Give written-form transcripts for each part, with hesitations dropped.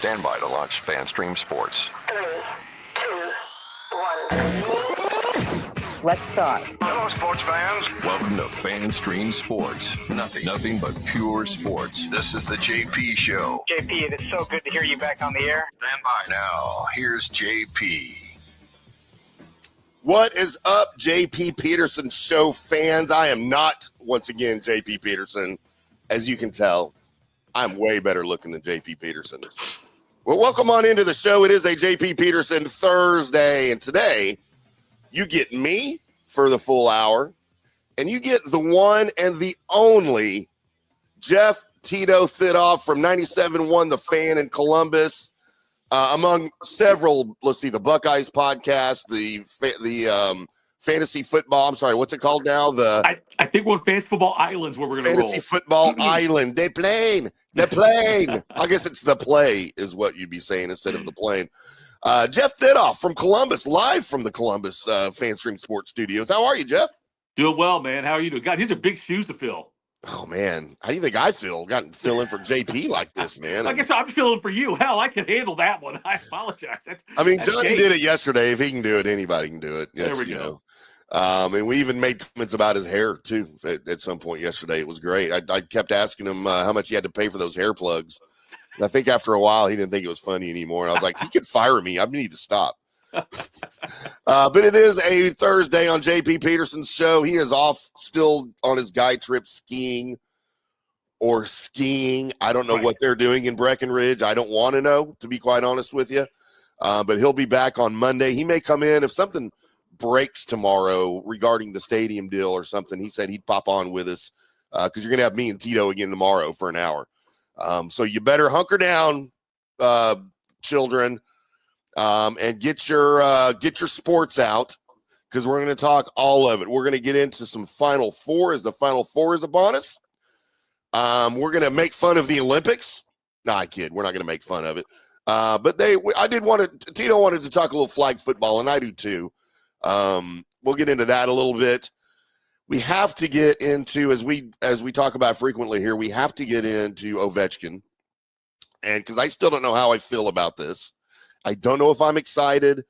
Stand by to launch FanStream Sports. 3, 2, 1. Let's start. Hello, sports fans. Welcome to FanStream Sports. Nothing but pure sports. This is the JP Show. JP, it is so good to hear you back on the air. Stand by. Now, here's JP. What is up, JP Peterson Show fans? I am not, once again, JP Peterson. As you can tell, I'm way better looking than JP Peterson. Well, welcome on into the show. It is a JP Peterson Thursday, and today you get me for the full hour, and you get the one and the only Jeff Tito Thidoff from 97.1 The Fan in Columbus. Among several, the Buckeyes podcast, the fantasy football. I'm sorry, what's it called now? I think we're on Fantasy Football Islands where we're going to roll. Fantasy Football Island. They're playing. I guess it's the play is what you'd be saying instead of the plane. Jeff Thidoff from Columbus, live from the Columbus FanStream Sports Studios. How are you, Jeff? Doing well, man. How are you doing? God, these are big shoes to fill. Oh, man. How do you think I feel? Got to fill in for JP like this, man. I guess I'm filling for you. Hell, I can handle that one. I apologize. Johnny did it yesterday. If he can do it, anybody can do it. There we go. And we even made comments about his hair, too, at some point yesterday. It was great. I kept asking him how much he had to pay for those hair plugs. And I think after a while, he didn't think it was funny anymore. And I was like, he could fire me. I need to stop. But it is a Thursday on JP Peterson's show. He is off still on his guy trip skiing. I don't know what they're doing in Breckenridge. I don't want to know, to be quite honest with you. But he'll be back on Monday. He may come in if something breaks tomorrow regarding the stadium deal or something. He said he'd pop on with us because you're going to have me and Tito again tomorrow for an hour. So you better hunker down, children. And get your sports out because we're going to talk all of it. We're going to get into some Final Four as the Final Four is upon us. We're going to make fun of the Olympics. No, I kid. We're not going to make fun of it. But Tito wanted to talk a little flag football, and I do too. We'll get into that a little bit. We have to get into, as we talk about frequently here, we have to get into Ovechkin. And because I still don't know how I feel about this. I don't know if I'm excited.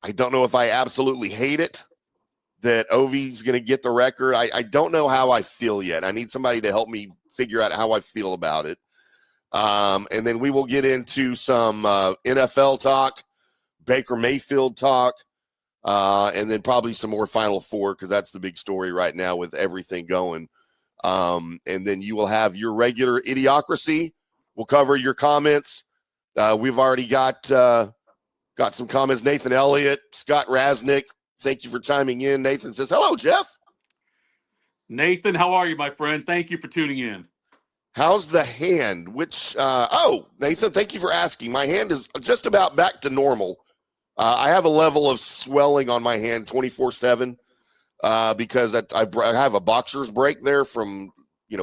I don't know if I absolutely hate it that Ovi's going to get the record. I don't know how I feel yet. I need somebody to help me figure out how I feel about it. And then we will get into some NFL talk, Baker Mayfield talk, and then probably some more Final Four because that's the big story right now with everything going. And then you will have your regular Idiocracy. We'll cover your comments. We've already got some comments. Nathan Elliott, Scott Rasnick, thank you for chiming in. Nathan says, hello, Jeff. Nathan, how are you, my friend? Thank you for tuning in. How's the hand? Nathan, thank you for asking. My hand is just about back to normal. I have a level of swelling on my hand 24/7 because I have a boxer's break there from,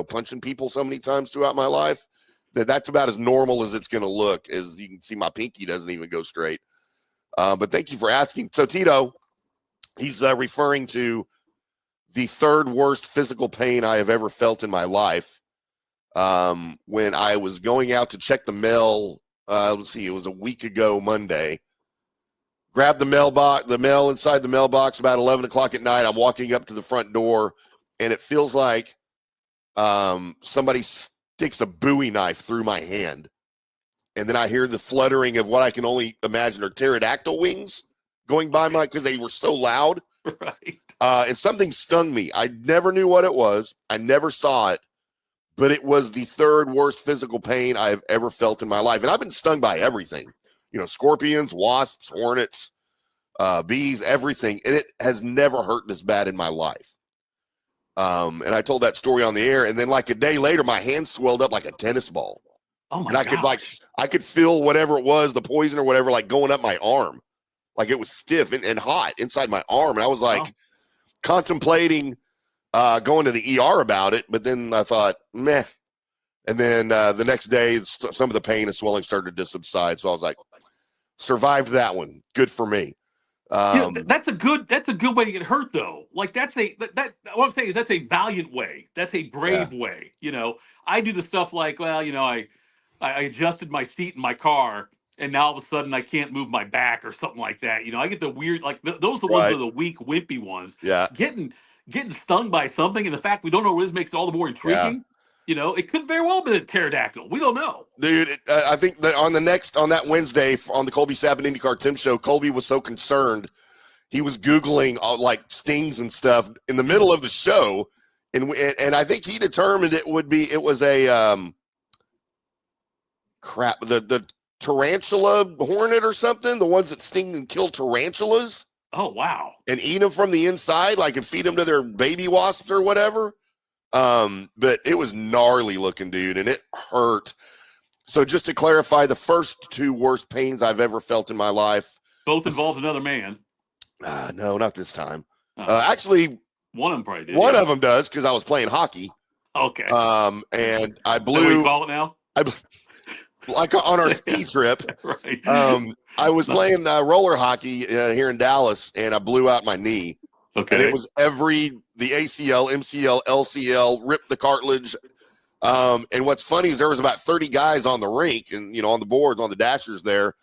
punching people so many times throughout my life. That's about as normal as it's going to look. As you can see, my pinky doesn't even go straight. But thank you for asking. So, Tito, he's referring to the third worst physical pain I have ever felt in my life. When I was going out to check the mail, it was a week ago Monday. Grabbed the mail inside the mailbox about 11 o'clock at night. I'm walking up to the front door, and it feels like somebody sticks a Bowie knife through my hand. And then I hear the fluttering of what I can only imagine are pterodactyl wings going by because they were so loud. Right. And something stung me. I never knew what it was. I never saw it, but it was the third worst physical pain I have ever felt in my life. And I've been stung by everything, scorpions, wasps, hornets, bees, everything. And it has never hurt this bad in my life. And I told that story on the air, and then like a day later, my hand swelled up like a tennis ball. Oh my gosh. I could feel whatever it was, the poison or whatever, like going up my arm, like it was stiff and hot inside my arm. And I was like contemplating going to the ER about it, but then I thought, meh. And then the next day, some of the pain and swelling started to subside. So I was like, survived that one. Good for me. That's a good way to get hurt, though. Like what I'm saying is that's a valiant way. That's a brave way. I do the stuff like, I adjusted my seat in my car, and now all of a sudden I can't move my back or something like that. I get the weird, like those are the ones that Right. are the weak, wimpy ones. Yeah. Getting stung by something, and the fact we don't know what it is makes it all the more Yeah. intriguing. It could very well be a pterodactyl. We don't know. Dude, I think that on that Wednesday on the Colby Sapp and IndyCar Tim show, Colby was so concerned. He was Googling like stings and stuff in the middle of the show. And I think he determined it was a the tarantula hornet or something, the ones that sting and kill tarantulas. Oh, wow. And eat them from the inside, like, and feed them to their baby wasps or whatever. But it was gnarly looking, dude, and it hurt. So just to clarify, the first two worst pains I've ever felt in my life. Both involved another man. No, not this time. Oh. Actually, one of them probably did. One of them does, because I was playing hockey. Okay. And I blew. What do you call it now? Like on our ski trip. Right. I was playing roller hockey here in Dallas, and I blew out my knee. Okay. And it was the ACL, MCL, LCL, ripped the cartilage. And what's funny is there was about 30 guys on the rink and, on the boards, on the dashers there.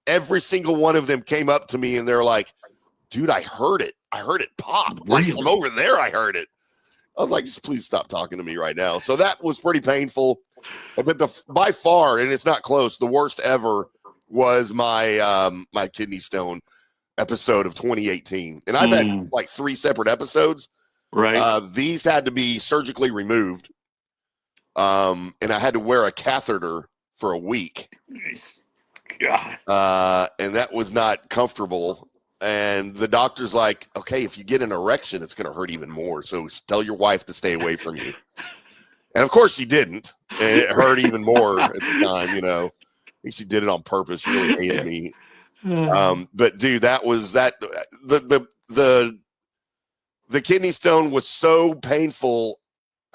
Every single one of them came up to me and they're like, dude, I heard it. I heard it pop. Like from over there, I heard it. I was like, just please stop talking to me right now. So that was pretty painful. But by far, and it's not close, the worst ever was my my kidney stone episode of 2018. And I've had like 3 separate episodes. Right. These had to be surgically removed. And I had to wear a catheter for a week. God. And that was not comfortable. And the doctor's like, okay, if you get an erection, it's going to hurt even more. So tell your wife to stay away from you. And of course she didn't. And it hurt even more at the time, I think she did it on purpose. She really hated me. But dude, that was that the kidney stone was so painful.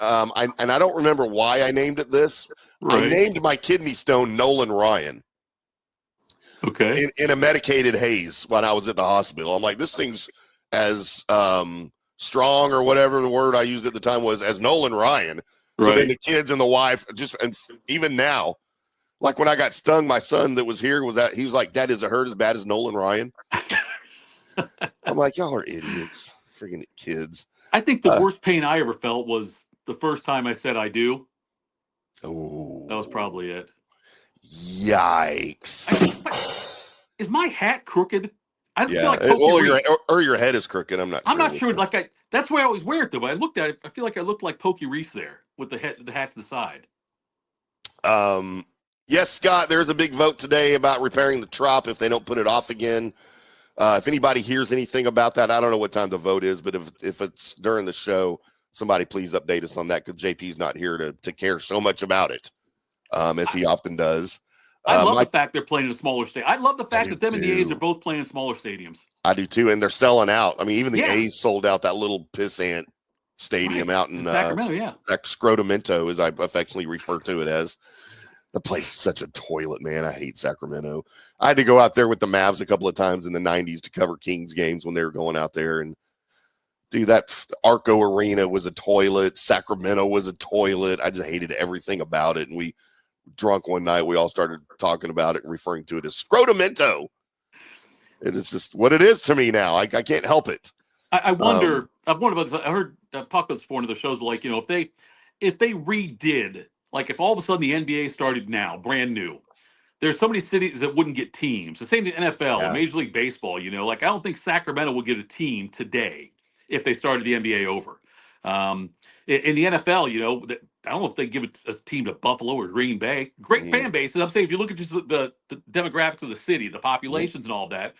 I don't remember why I named it this. Right. I named my kidney stone Nolan Ryan. Okay. In a medicated haze when I was at the hospital. I'm like, this thing's as strong or whatever the word I used at the time was as Nolan Ryan. So right. then the kids and the wife and even now, like when I got stung, my son that was here he was like, Dad, does it hurt as bad as Nolan Ryan? I'm like, y'all are idiots. Freaking kids. I think the worst pain I ever felt was the first time I said I do. Oh, that was probably it. Yikes. Is my hat crooked? I feel like your head is crooked. I'm not sure. Like that's why I always wear it though. But I looked at it, I feel like I looked like Pokey Reese there with the hat to the side. Yes, Scott, there's a big vote today about repairing the trop if they don't put it off again. If anybody hears anything about that, I don't know what time the vote is, but if it's during the show, somebody please update us on that, because JP's not here to care so much about it, as he often does. I love the fact they're playing in a smaller stadium. I love the fact that them and the A's are both playing in smaller stadiums. I do too, and they're selling out. I mean, even the A's sold out that little pissant stadium out in Sacramento, Scrotumento, as I affectionately refer to it as. The place is such a toilet, man. I hate Sacramento. I had to go out there with the Mavs a couple of times in the 90s to cover Kings games when they were going out there. And, dude, that Arco Arena was a toilet. Sacramento was a toilet. I just hated everything about it. And we drunk one night, we all started talking about it and referring to it as Scrotumento. And it's just what it is to me now. I can't help it. I wonder. I've wondered about this. I've talked about this before in other shows, but like, if they redid, like if all of a sudden the NBA started now, brand new, there's so many cities that wouldn't get teams. The same thing NFL, Major League Baseball. Like I don't think Sacramento would get a team today if they started the NBA over. In the NFL, I don't know if they give a team to Buffalo or Green Bay. Great fan bases. I'm saying if you look at just the demographics of the city, the populations and all that,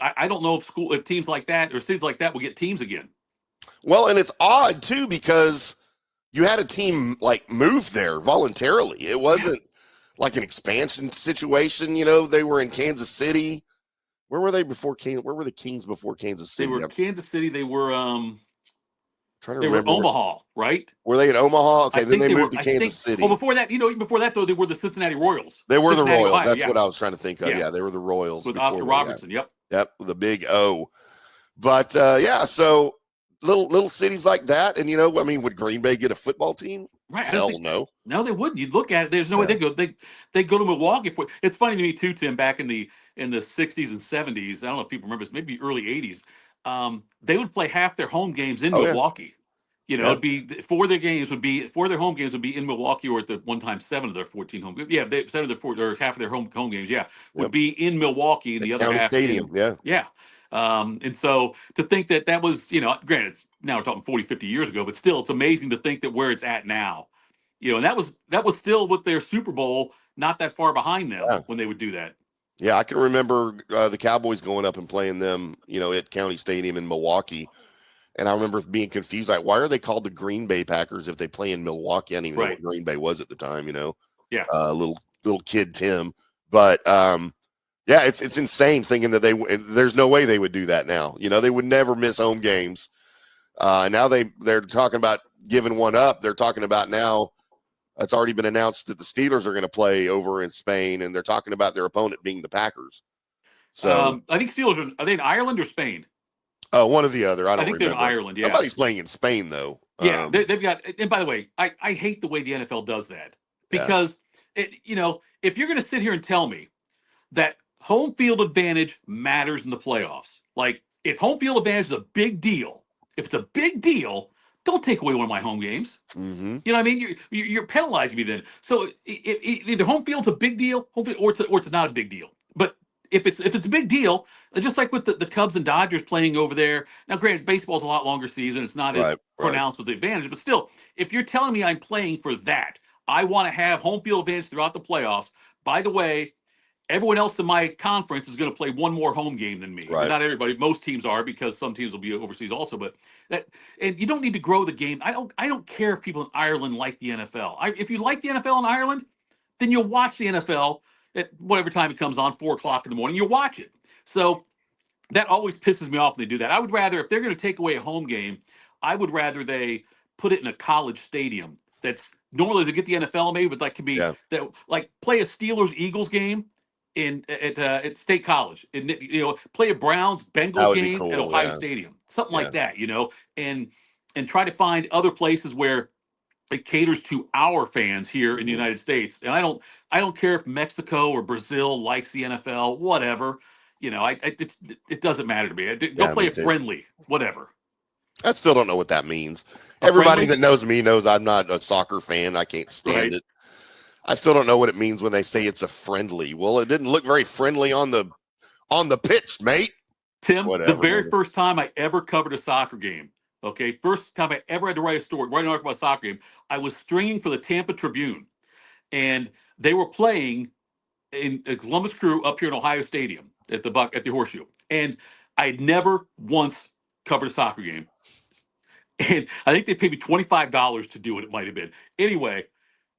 I don't know if teams like that or cities like that will get teams again. Well, and it's odd too, because you had a team like move there voluntarily. It wasn't like an expansion situation. They were in Kansas City. Where were they before Where were the Kings before Kansas City? They were Kansas City. They were trying to remember. Were Omaha, right? Were they in Omaha? Okay, then they moved to Kansas City. Well, before that, even before that though, they were the Cincinnati Royals. They were Cincinnati, the Royals. Ohio, That's what I was trying to think of. Yeah, they were the Royals with Oscar Robertson. Yep, the big O. But so little cities like that. And I mean, would Green Bay get a football team? Right? Hell no. No, they wouldn't. You'd look at it. There's no way they go. They go to Milwaukee for. It's funny to me too, Tim. Back in the 60s and 70s, I don't know if people remember this. Maybe early 80s. They would play half their home games in Milwaukee. It'd be four of their home games would be in Milwaukee, or at the one time 7 of their 14 home games. Yeah, 7 of their 4 or half of their home games. Yeah, would be in Milwaukee, and the other half stadium. Yeah. And so to think that was, granted, now we're talking 40, 50 years ago, but still, it's amazing to think that where it's at now, and that was still with their Super Bowl not that far behind them when they would do that. Yeah, I can remember the Cowboys going up and playing them, at County Stadium in Milwaukee. And I remember being confused, like, why are they called the Green Bay Packers if they play in Milwaukee? I didn't even know what Green Bay was at the time, Yeah. Little kid Tim. But yeah, it's insane thinking that there's no way they would do that now. They would never miss home games. Now they're talking about giving one up. They're talking about now it's already been announced that the Steelers are going to play over in Spain, and they're talking about their opponent being the Packers. So I think Steelers are they in Ireland or Spain? One or the other. I think they're in Ireland. Yeah, somebody's playing in Spain though. Yeah, they've got. And by the way, I hate the way the NFL does that because if you're going to sit here and tell me that home field advantage matters in the playoffs, like if home field advantage is a big deal, if it's a big deal, don't take away one of my home games. Mm-hmm. You know what I mean? You're penalizing me then. So either home field's a big deal, or it's not a big deal. But if it's a big deal, just like with the Cubs and Dodgers playing over there. Now, granted, baseball's a lot longer season. It's not as pronounced with the advantage. But still, if you're telling me I'm playing for that, I want to have home field advantage throughout the playoffs. By the way, everyone else in my conference is going to play one more home game than me. Right. Not everybody. Most teams are, because some teams will be overseas also. But and you don't need to grow the game. I don't care if people in Ireland like the NFL. If you like the NFL in Ireland, then you'll watch the NFL at whatever time it comes on, 4:00 in the morning. You'll watch it. So that always pisses me off when they do that. I would rather, if they're going to take away a home game, I would rather they put it in a college stadium. That's normally to get the NFL maybe, but that could be that, like play a Steelers-Eagles game at State College, and play a Browns-Bengals game at Ohio Stadium, something like that, and try to find other places where it caters to our fans here in the United States. And I don't care if Mexico or Brazil likes the NFL, whatever. It doesn't matter to me. Go play a friendly, whatever. I still don't know what that means. Everybody that knows me knows I'm not a soccer fan. I can't stand it. I still don't know what it means when they say it's a friendly. Well, it didn't look very friendly on the pitch, mate. Tim, the very first time I ever covered a soccer game, okay, first time I ever had to write an article about a soccer game, I was stringing for the Tampa Tribune, and they were playing in Columbus Crew up here in Ohio Stadium at the Horseshoe, and I'd never once covered a soccer game, and I think they paid me $25 to do it. It might have been anyway.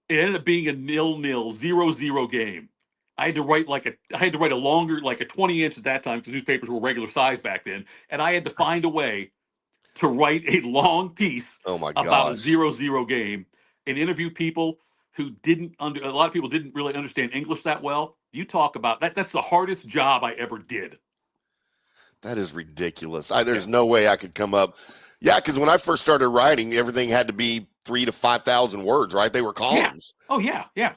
It ended up being a 0-0, 0-0 game. I had to write a longer, like a 20-inch at that time, because newspapers were regular size back then, and I had to find a way to write a long piece about a 0-0 game and interview people who a lot of people didn't really understand English that well. You talk about that. That's the hardest job I ever did. That is ridiculous. There's no way I could come up. Yeah, because when I first started writing, everything had to be 3,000 to 5,000 words, right? They were columns. Yeah. Oh, yeah, yeah.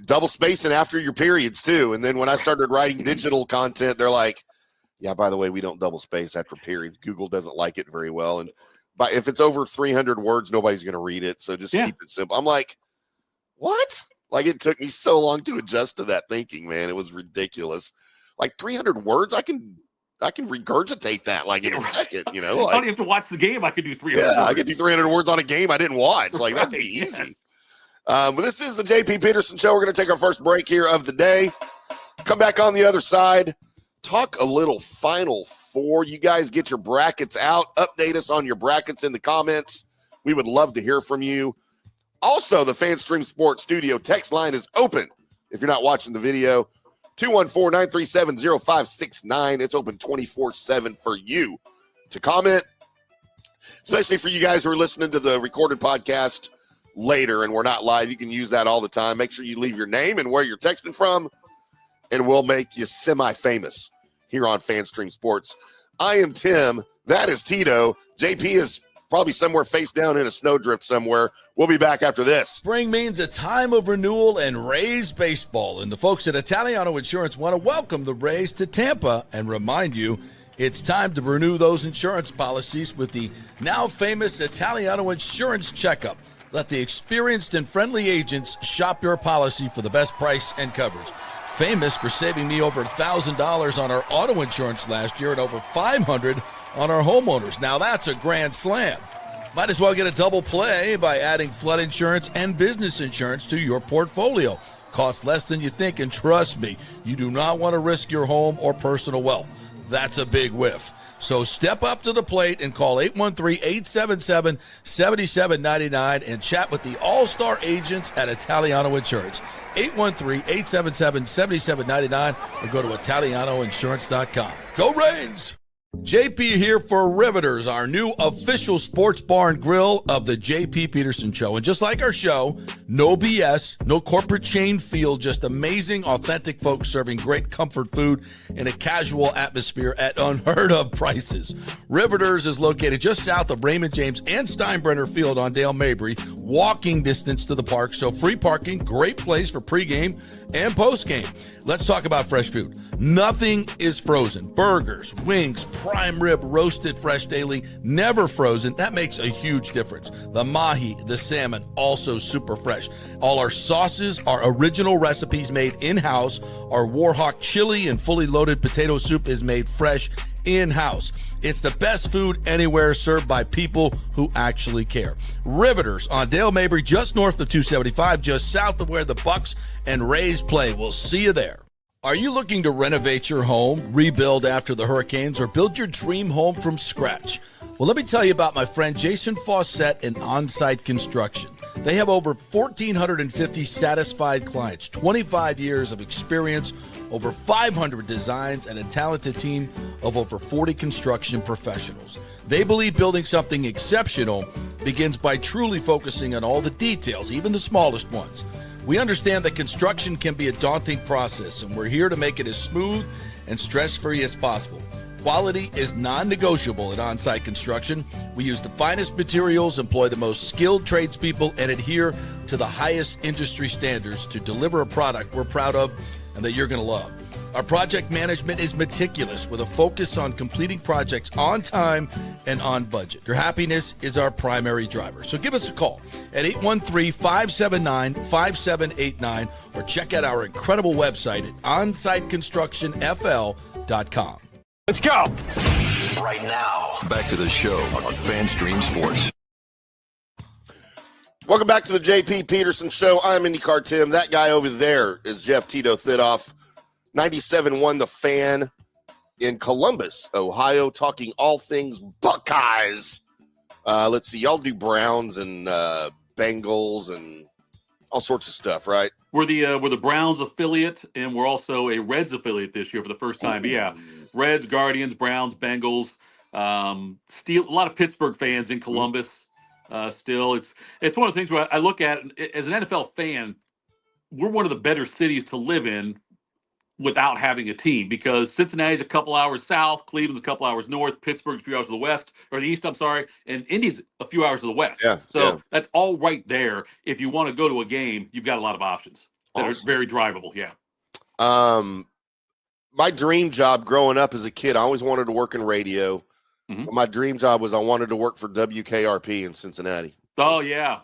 Double spacing after your periods, too. And then when I started writing digital content, they're like, yeah, by the way, we don't double space after periods. Google doesn't like it very well. And if it's over 300 words, nobody's going to read it. So just keep it simple. I'm like, what? Like, it took me so long to adjust to that thinking, man. It was ridiculous. Like 300 words, I can regurgitate that like in a second, Like, I don't have to watch the game. I could do 300 words. I could do 300 words on a game I didn't watch. Like, that'd be easy. But this is the JP Peterson Show. We're going to take our first break here of the day. Come back on the other side. Talk a little Final Four. You guys get your brackets out. Update us on your brackets in the comments. We would love to hear from you. Also, the FanStream Sports Studio text line is open. If you're not watching the video, 214-937-0569. It's open 24/7 for you to comment, especially for you guys who are listening to the recorded podcast later and we're not live. You can use that all the time. Make sure you leave your name and where you're texting from, and we'll make you semi-famous here on FanStream Sports. I am Tim. That is Tito. JP is probably somewhere face down in a snowdrift somewhere. We'll be back after this. Spring means a time of renewal and Rays baseball, and the folks at Italiano Insurance want to welcome the Rays to Tampa and remind you it's time to renew those insurance policies with the now famous Italiano Insurance Checkup. Let the experienced and friendly agents shop your policy for the best price and coverage. Famous for saving me over $1,000 on our auto insurance last year and over $500 on our homeowners. Now that's a grand slam. Might as well get a double play by adding flood insurance and business insurance to your portfolio. Costs less than you think, and trust me, you do not want to risk your home or personal wealth. That's a big whiff. So step up to the plate and call 813-877-7799 and chat with the all-star agents at Italiano Insurance. 813-877-7799 or go to ItalianoInsurance.com. Go Rays! JP here for Riveters, our new official sports bar and grill of the JP Peterson Show. And just like our show, no BS, no corporate chain feel, just amazing, authentic folks serving great comfort food in a casual atmosphere at unheard of prices. Riveters is located just south of Raymond James and Steinbrenner Field on Dale Mabry, walking distance to the park, so free parking, great place for pregame and postgame. Let's talk about fresh food. Nothing is frozen. Burgers, wings, prime rib, roasted fresh daily, never frozen. That makes a huge difference. The mahi, the salmon, also super fresh. All our sauces are original recipes made in-house. Our Warhawk chili and fully loaded potato soup is made fresh in-house. It's the best food anywhere, served by people who actually care. Riveters on Dale Mabry, just north of 275, just south of where the Bucks and Rays play. We'll see you there. Are you looking to renovate your home, rebuild after the hurricanes, or build your dream home from scratch? Well, let me tell you about my friend Jason Fawcett and On-Site Construction. They have over 1,450 satisfied clients, 25 years of experience, over 500 designs, and a talented team of over 40 construction professionals. They believe building something exceptional begins by truly focusing on all the details, even the smallest ones. We understand that construction can be a daunting process, and we're here to make it as smooth and stress-free as possible. Quality is non-negotiable at On-Site Construction. We use the finest materials, employ the most skilled tradespeople, and adhere to the highest industry standards to deliver a product we're proud of and that you're going to love. Our project management is meticulous with a focus on completing projects on time and on budget. Your happiness is our primary driver. So give us a call at 813-579-5789 or check out our incredible website at onsiteconstructionfl.com. Let's go. Right now, back to the show on FanStream Sports. Welcome back to the JP Peterson Show. I'm IndyCar Tim. That guy over there is Jeff Tito Thidoff. 97.1 The Fan in Columbus, Ohio, talking all things Buckeyes. Let's see, y'all do Browns and Bengals and all sorts of stuff, right? We're the Browns affiliate, and we're also a Reds affiliate this year for the first time. Yeah, Reds, Guardians, Browns, Bengals. Still, a lot of Pittsburgh fans in Columbus. Still, it's one of the things where I look at as an NFL fan. We're one of the better cities to live in without having a team, because Cincinnati's a couple hours south, Cleveland's a couple hours north, Pittsburgh's a few hours to the west, or the east, I'm sorry, and Indy's a few hours to the west. That's all right there. If you want to go to a game, you've got a lot of options that are very drivable. Yeah. My dream job growing up as a kid, I always wanted to work in radio. Mm-hmm. My dream job was I wanted to work for WKRP in Cincinnati. Oh yeah.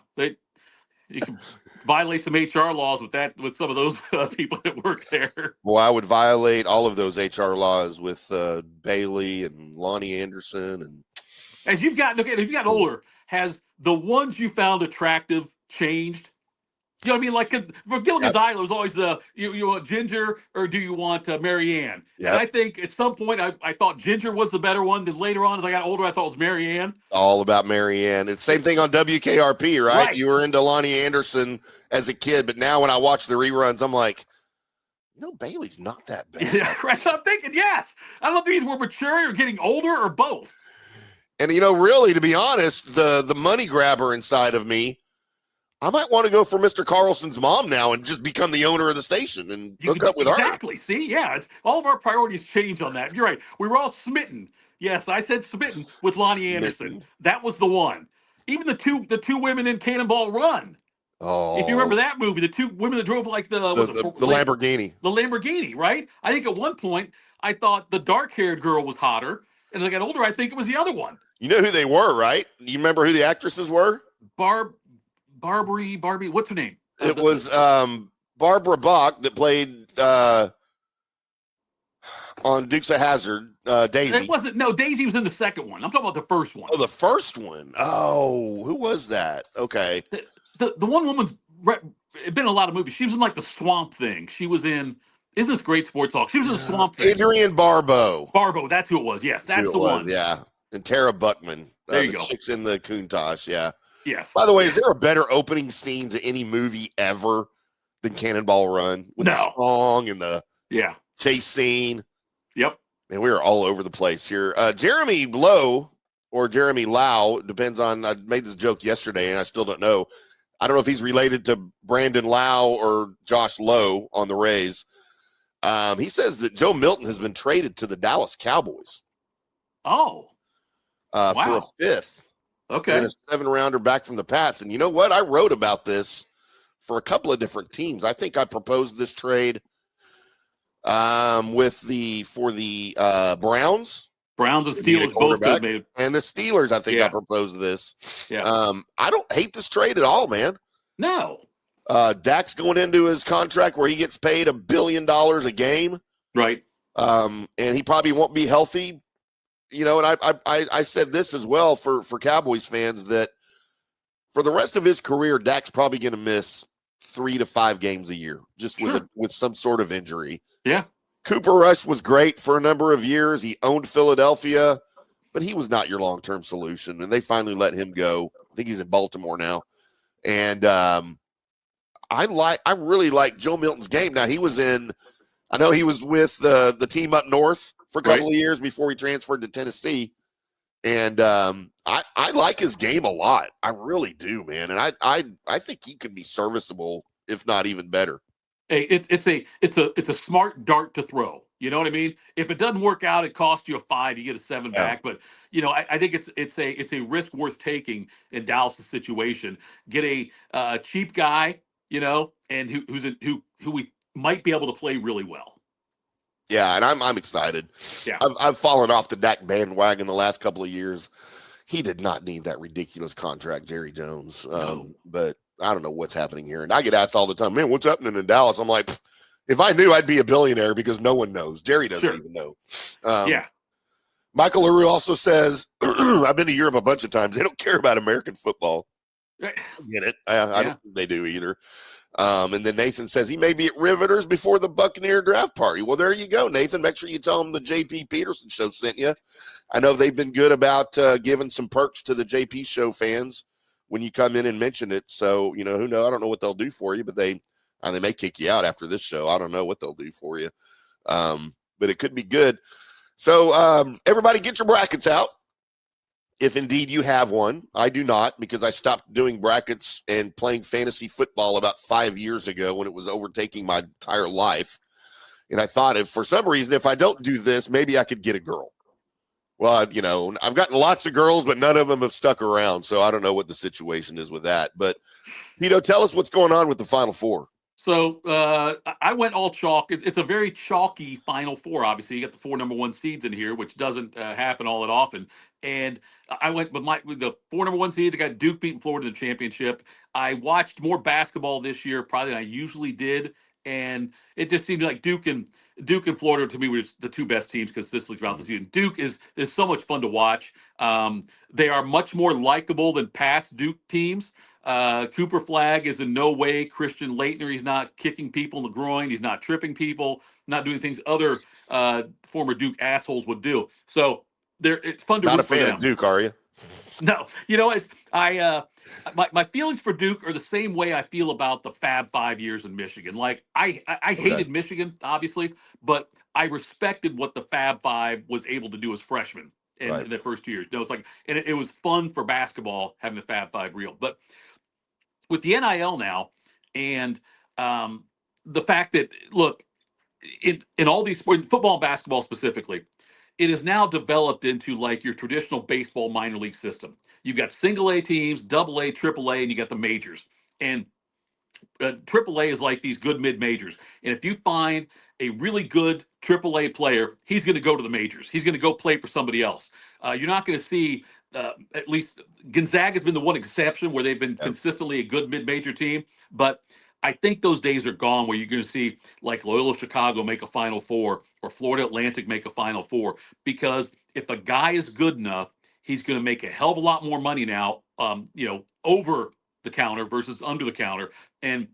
You can violate some HR laws with some of those people that work there. Well, I would violate all of those HR laws with Bailey and Lonnie Anderson. And as you've gotten older, has the ones you found attractive changed? You know what I mean? Like, for Gilligan's Island was always you want Ginger or do you want Marianne? Yeah. I think at some point I thought Ginger was the better one. Then later on, as I got older, I thought it was Marianne. All about Marianne. It's the same thing on WKRP, right? You were into Lonnie Anderson as a kid, but now when I watch the reruns, I'm like, Bailey's not that bad. Yeah, right. So I'm thinking, yes. I don't know if these were maturing or getting older or both. And, really, to be honest, the money grabber inside of me, I might want to go for Mr. Carlson's mom now and just become the owner of the station and hook up with her. Exactly. See, yeah, all of our priorities change on that. You're right. We were all smitten Yes, I said smitten with Lonnie Anderson. Smitten. That was the one. Even the two women in Cannonball Run. Oh, If you remember that movie, the two women that drove like the Lamborghini. The Lamborghini, right? I think at one point I thought the dark-haired girl was hotter, and as I got older, I think it was the other one. You know who they were, right? You remember who the actresses were? Barbie. What's her name? It was Barbara Bach that played on Dukes of Hazzard, Daisy. It wasn't. No, Daisy was in the second one. I'm talking about the first one. Oh, the first one. Oh, who was that? Okay. The one woman's been in a lot of movies. She was in like the Swamp Thing. She was in. Isn't this great sports talk? She was in the Swamp Thing. Adrienne Barbeau. That's who it was. Yes, that's the one. Yeah, and Tara Buckman. There you the go. Chicks in the Countach. Yeah. Yes. By the way, is there a better opening scene to any movie ever than Cannonball Run with the song and the chase scene? Yep. And we are all over the place here. Jeremy Lowe or Jeremy Lau, depends on, I made this joke yesterday and I still don't know. I don't know if he's related to Brandon Lau or Josh Lowe on the Rays. He says that Joe Milton has been traded to the Dallas Cowboys. Oh. For a fifth. Okay. And a 7-rounder back from the Pats. And you know what? I wrote about this for a couple of different teams. I think I proposed this trade for the Browns. Browns and Steelers both could have made it. And the Steelers, I think I proposed this. Yeah. I don't hate this trade at all, man. No. Dak's going into his contract where he gets paid $1 billion a game. Right. And he probably won't be healthy. You know, and I said this as well for Cowboys fans, that for the rest of his career, Dak's probably going to miss 3 to 5 games a year, just with some sort of injury. Yeah. Cooper Rush was great for a number of years. He owned Philadelphia, but he was not your long-term solution, and they finally let him go. I think he's in Baltimore now. And I really like Joe Milton's game. Now, I know he was with the team up north for a couple of years before he transferred to Tennessee. And I like his game a lot. I really do, man. And I think he could be serviceable, if not even better. Hey, it's a smart dart to throw. You know what I mean? If it doesn't work out, it costs you a 5, you get a 7 back. But you know, I think it's a risk worth taking in Dallas' situation. Get a cheap guy, you know, and who we might be able to play really well. Yeah, and I'm excited. Yeah, I've fallen off the Dak bandwagon the last couple of years. He did not need that ridiculous contract, Jerry Jones. But I don't know what's happening here. And I get asked all the time, man, what's happening in Dallas? I'm like, if I knew, I'd be a billionaire, because no one knows. Jerry doesn't even know. Michael LaRue also says, I've been to Europe a bunch of times. They don't care about American football. I get it. I don't think they do either. And then Nathan says he may be at Riveters before the Buccaneer draft party. Well, there you go, Nathan. Make sure you tell them the JP Peterson Show sent you. I know they've been good about giving some perks to the JP Show fans when you come in and mention it. So, you know, who knows? I don't know what they'll do for you, but they may kick you out after this show. I don't know what they'll do for you. But it could be good. So everybody get your brackets out, if indeed you have one. I do not, because I stopped doing brackets and playing fantasy football about 5 years ago when it was overtaking my entire life. And I thought, if for some reason, if I don't do this, maybe I could get a girl. Well, you know, I've gotten lots of girls, but none of them have stuck around. So I don't know what the situation is with that. But, Tito, tell us what's going on with the Final Four. So I went all chalk. It's a very chalky Final Four. Obviously, you got the 4 number 1 seeds in here, which doesn't happen all that often. And I went with the 4 number 1 seeds. I got Duke beating Florida in the championship. I watched more basketball this year probably than I usually did, and it just seemed like Duke and Florida to me were the 2 best teams consistently throughout the season. Duke is so much fun to watch. They are much more likable than past Duke teams. Cooper Flagg is in no way Christian Laettner. He's not kicking people in the groin. He's not tripping people, not doing things other former Duke assholes would do. So it's fun to not root a fan for them. of Duke, are you? No, you know, my feelings for Duke are the same way I feel about the Fab 5 years in Michigan. Like I hated Michigan, obviously, but I respected what the Fab 5 was able to do as freshmen in their first 2 years. No, it's like, and it was fun for basketball having the Fab 5 real. But with the NIL now, and the fact that, look, in all these sports, football and basketball specifically, it is now developed into like your traditional baseball minor league system. You've got single A teams, double A, triple A, and you got the majors. And triple A is like these good mid majors. And if you find a really good triple A player, he's going to go to the majors. He's going to go play for somebody else. You're not going to see, at least Gonzaga's been the one exception where they've been consistently a good mid major team. But I think those days are gone where you're going to see like Loyola Chicago make a Final Four or Florida Atlantic make a Final Four, because if a guy is good enough, he's going to make a hell of a lot more money now, over the counter versus under the counter, and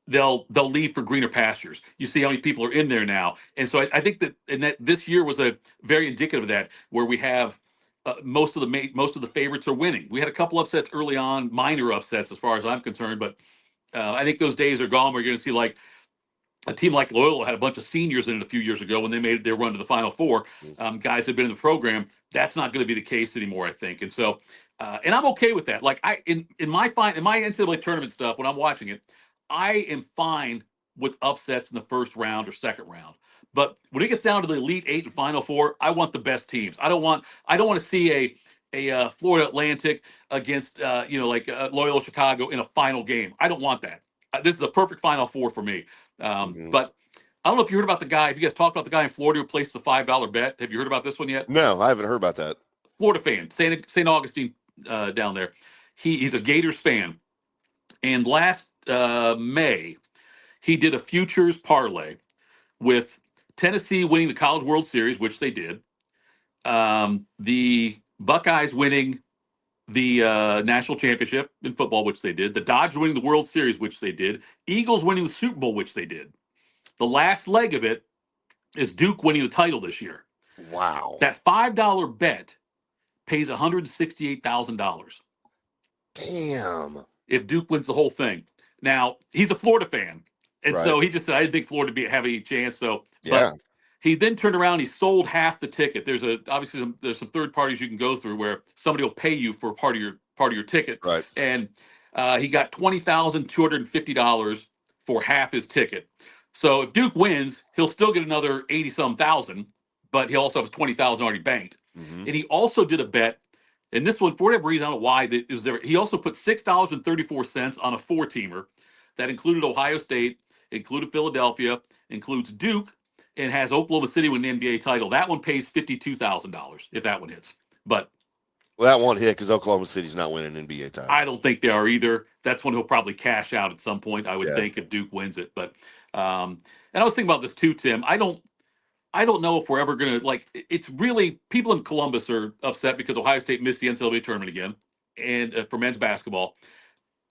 they'll leave for greener pastures. You see how many people are in there now, and so I think that this year was a very indicative of that, where we have most of the favorites are winning. We had a couple upsets early on, minor upsets as far as I'm concerned, but I think those days are gone. We're going to see like a team like Loyola had a bunch of seniors in it a few years ago when they made their run to the Final Four. Guys had been in the program. That's not going to be the case anymore, I think. And so, and I'm okay with that. Like in my NCAA tournament stuff, when I'm watching it, I am fine with upsets in the first round or second round. But when it gets down to the Elite Eight and Final Four, I want the best teams. I don't want to see a Florida Atlantic against Loyola Chicago in a final game. I don't want that. This is a perfect Final Four for me. But I don't know if you heard about the guy. If you guys talked about the guy in Florida who placed the $5 bet. Have you heard about this one yet? No, I haven't heard about that. Florida fan, St. Augustine down there. He's a Gators fan. And last May, he did a futures parlay with Tennessee winning the College World Series, which they did. The Buckeyes winning the national championship in football, which they did. The Dodgers winning the World Series, which they did. Eagles winning the Super Bowl, which they did. The last leg of it is Duke winning the title this year. Wow. That $5 bet pays $168,000. Damn. If Duke wins the whole thing. Now, he's a Florida fan. And so he just said, I didn't think Florida would have any chance. So, but he then turned around, he sold half the ticket. There's there's some third parties you can go through where somebody will pay you for part of your ticket. Right. And he got $20,250 for half his ticket. So if Duke wins, he'll still get another 80-some thousand, but he also has 20,000 already banked. And he also did a bet, and this one, for whatever reason, I don't know why it was there. He also put $6.34 on a four-teamer that included Ohio State, included Philadelphia, includes Duke, and has Oklahoma City win the NBA title. That one pays $52,000 if that one hits. But that won't hit because Oklahoma City's not winning an NBA title. I don't think they are either. That's one he'll probably cash out at some point, I would think, if Duke wins it. But and I was thinking about this too, Tim. I don't know if we're ever going to, it's really, people in Columbus are upset because Ohio State missed the NCAA tournament again, and for men's basketball.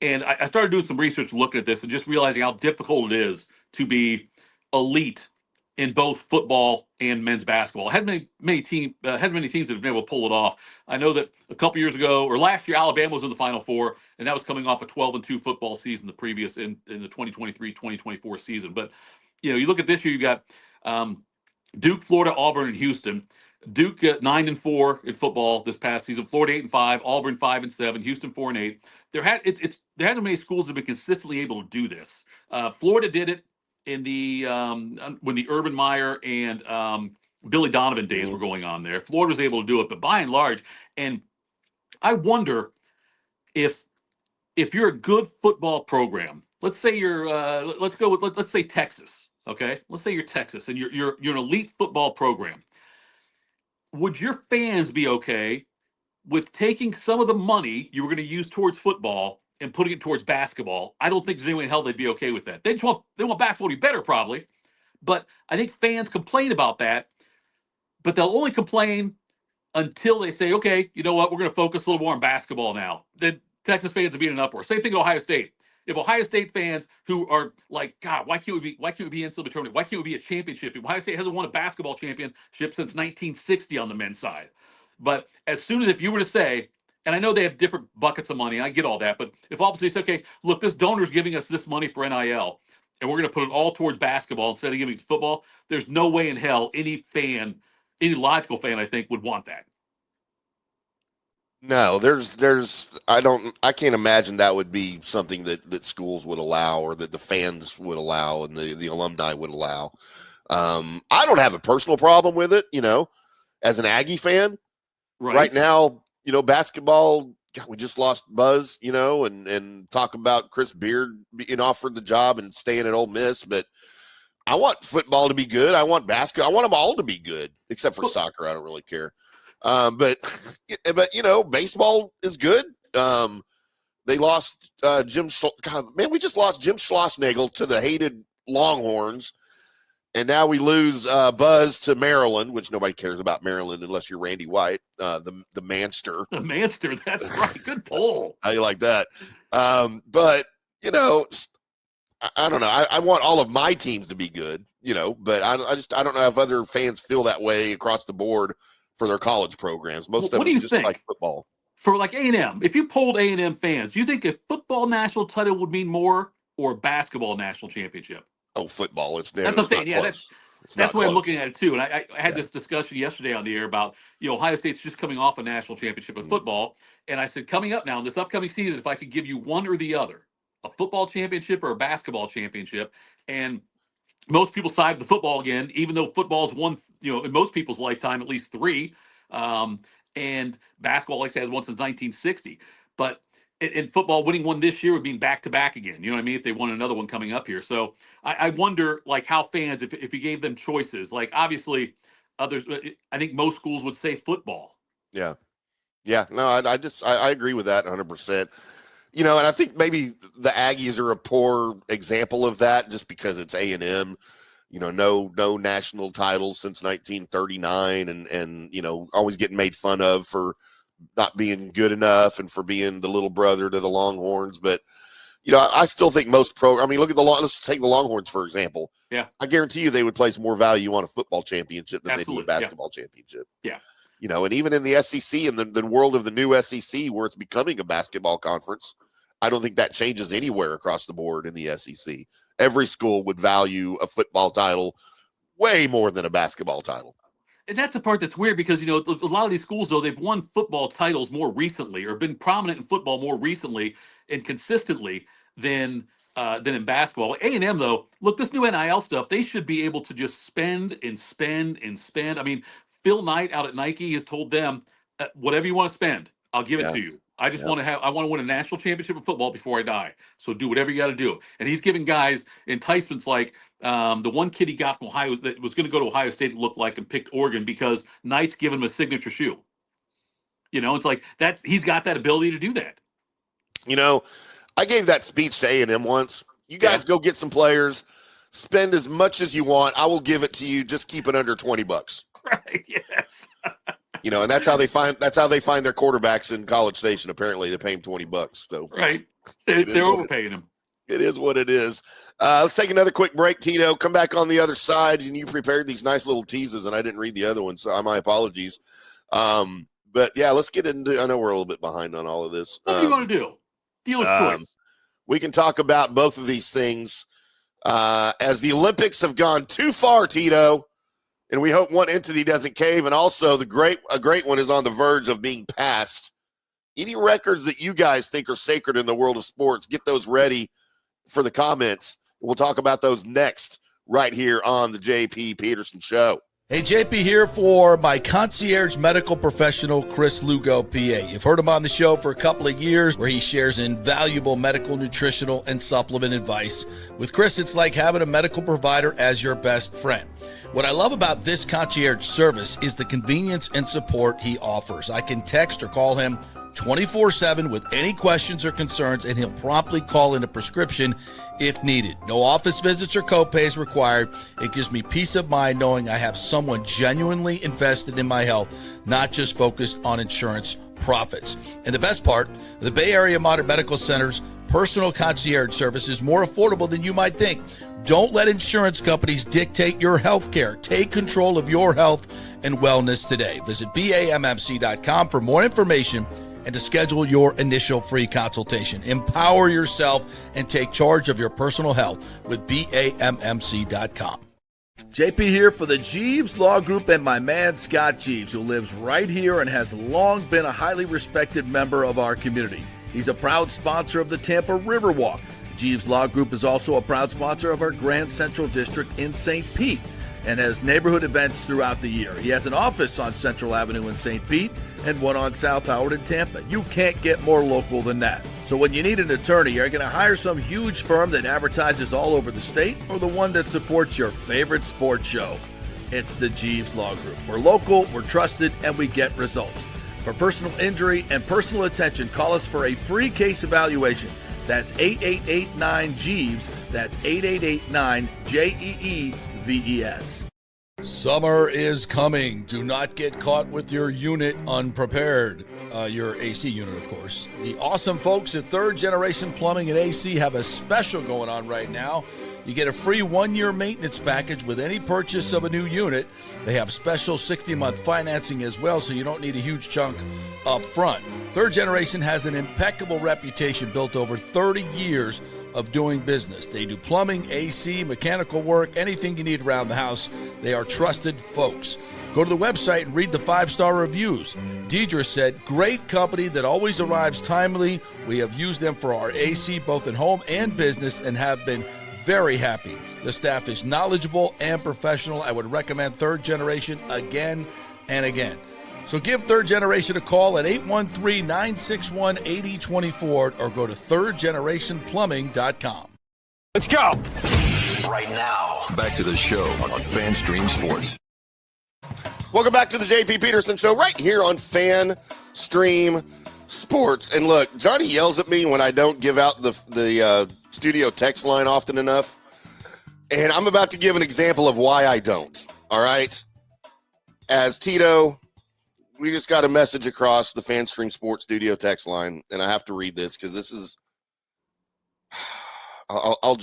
And I started doing some research looking at this and just realizing how difficult it is to be elite in both football and men's basketball. It hasn't many teams that have been able to pull it off. I know that a couple years ago, or last year, Alabama was in the Final Four, and that was coming off a 12-2 football season the previous in the 2023-2024 season. But you look at this year, you got Duke, Florida, Auburn, and Houston. Duke 9-4 in football this past season. Florida 8-5, Auburn 5-7, Houston 4-8. There hasn't many schools that have been consistently able to do this. Florida did it in the when the Urban Meyer and Billy Donovan days were going on there. Florida was able to do it, but by and large, and I wonder if you're a good football program. Let's say you're let's say Texas. Okay, let's say you're Texas and you're an elite football program. Would your fans be okay with taking some of the money you were going to use towards football and putting it towards basketball? I don't think there's any way in hell they'd be okay with that. They want basketball to be better, probably. But I think fans complain about that, but they'll only complain until they say, okay, you know what, we're going to focus a little more on basketball now. Then Texas fans will be in an uproar. Same thing with Ohio State. If Ohio State fans who are like, God, why can't we be NCAA tournament? Why can't we be a championship? Ohio State hasn't won a basketball championship since 1960 on the men's side. But as soon as if you were to say, and I know they have different buckets of money, and I get all that, but if all of a sudden you say, okay, look, this donor's giving us this money for NIL, and we're going to put it all towards basketball instead of giving it to football, there's no way in hell any logical fan, I think, would want that. No, I can't imagine that would be something that schools would allow or that the fans would allow and the alumni would allow. I don't have a personal problem with it, as an Aggie fan. Right now, basketball, God, we just lost Buzz, and talk about Chris Beard being offered the job and staying at Ole Miss. But I want football to be good. I want basketball. I want them all to be good, except for soccer. I don't really care. But baseball is good. They lost Jim. God, man, we just lost Jim Schlossnagle to the hated Longhorns. And now we lose Buzz to Maryland, which nobody cares about Maryland unless you're Randy White, the Manster. The Manster, that's right. Good pull. How you like that? But, I don't know. I want all of my teams to be good, but I don't know if other fans feel that way across the board for their college programs. Most of them just like football. For like A&M, if you polled A&M fans, do you think a football national title would mean more or basketball national championship? Oh, football. That's what I'm saying. Yeah, that's the way I'm looking at it, too. And I had this discussion yesterday on the air about, Ohio State's just coming off a national championship of football. And I said, coming up now in this upcoming season, if I could give you one or the other, a football championship or a basketball championship, and most people side with the football again, even though football's won, in most people's lifetime, at least 3. And basketball, like I said, has won since 1960. But in football, winning one this year would mean back-to-back again. You know what I mean? If they won another one coming up here. So I wonder, like, how fans, if you gave them choices, like, obviously, others, I think most schools would say football. Yeah. Yeah. No, I agree with that 100%. And I think maybe the Aggies are a poor example of that just because it's A&M. No national titles since 1939 and always getting made fun of for not being good enough and for being the little brother to the Longhorns. But, I still think most look at let's take the Longhorns, for example. Yeah. I guarantee you they would place more value on a football championship than they do a basketball championship. Yeah. And even in the SEC and the world of the new SEC where it's becoming a basketball conference, I don't think that changes anywhere across the board in the SEC. Every school would value a football title way more than a basketball title. And that's the part that's weird because, a lot of these schools, though, they've won football titles more recently or been prominent in football more recently and consistently than in basketball. A&M, though, look, this new NIL stuff, they should be able to just spend and spend and spend. I mean, Phil Knight out at Nike has told them, whatever you want to spend, I'll give it to you. I just want to win a national championship of football before I die. So do whatever you got to do. And he's giving guys enticements like the one kid he got from Ohio that was going to go to Ohio State, looked like, and picked Oregon because Knight's given him a signature shoe. It's like that. He's got that ability to do that. I gave that speech to A&M once. You guys go get some players, spend as much as you want. I will give it to you. Just keep it under $20. Right. Yes. And that's how they find their quarterbacks in College Station. Apparently, they pay them $20. So right, they're overpaying them. It is what it is. Let's take another quick break, Tito. Come back on the other side, and you prepared these nice little teases, and I didn't read the other one, so my apologies. But yeah, let's get into. I know we're a little bit behind on all of this. What do you want to do? Dealer's choice. We can talk about both of these things as the Olympics have gone too far, Tito. And we hope one entity doesn't cave. And also, a great one is on the verge of being passed. Any records that you guys think are sacred in the world of sports, get those ready for the comments. We'll talk about those next right here on the JP Peterson Show. Hey, JP here for my concierge medical professional, Chris Lugo, PA. You've heard him on the show for a couple of years where he shares invaluable medical, nutritional, and supplement advice. With Chris, it's like having a medical provider as your best friend. What I love about this concierge service is the convenience and support he offers. I can text or call him 24/7 with any questions or concerns, and he'll promptly call in a prescription if needed. No office visits or copays required. It gives me peace of mind knowing I have someone genuinely invested in my health, not just focused on insurance profits. And the best part, the Bay Area Modern Medical Center's personal concierge service is more affordable than you might think. Don't let insurance companies dictate your health care. Take control of your health and wellness today. Visit BAMMC.com for more information and to schedule your initial free consultation. Empower yourself and take charge of your personal health with BAMMC.com. JP here for the Jeeves Law Group and my man Scott Jeeves, who lives right here and has long been a highly respected member of our community. He's a proud sponsor of the Tampa Riverwalk. Jeeves Law Group is also a proud sponsor of our Grand Central District in St. Pete. and has neighborhood events throughout the year. He has an office on Central Avenue in St. Pete and one on South Howard in Tampa. You can't get more local than that. So when you need an attorney, are you going to hire some huge firm that advertises all over the state, or the one that supports your favorite sports show? It's the Jeeves Law Group. We're local, we're trusted, and we get results. For personal injury and personal attention, call us for a free case evaluation. That's 8889-JEEVES. That's 8889-JEEVES. Summer is coming. Do not get caught with your unit unprepared. Your AC unit, of course. The awesome folks at Third Generation Plumbing and AC have a special going on right now. You get a free 1-year maintenance package with any purchase of a new unit. They have special 60-month financing as well, so you don't need a huge chunk up front. Third Generation has an impeccable reputation built over 30 years of doing business. They do plumbing, AC, mechanical work, anything you need around the house. They are trusted folks. Go to the website and read the 5-star reviews. Deidre said, great company that always arrives timely. We have used them for our AC both in home and business and have been very happy. The staff is knowledgeable and professional. I would recommend Third Generation again and again. So give Third Generation a call at 813-961-8024 or go to thirdgenerationplumbing.com. Let's go. Right now, back to the show on FanStream Sports. Welcome back to the JP Peterson Show right here on FanStream Sports. And look, Johnny yells at me when I don't give out the studio text line often enough. And I'm about to give an example of why I don't. All right? As Tito, we just got a message across the FanStream Sports studio text line, and I have to read this because this is I'll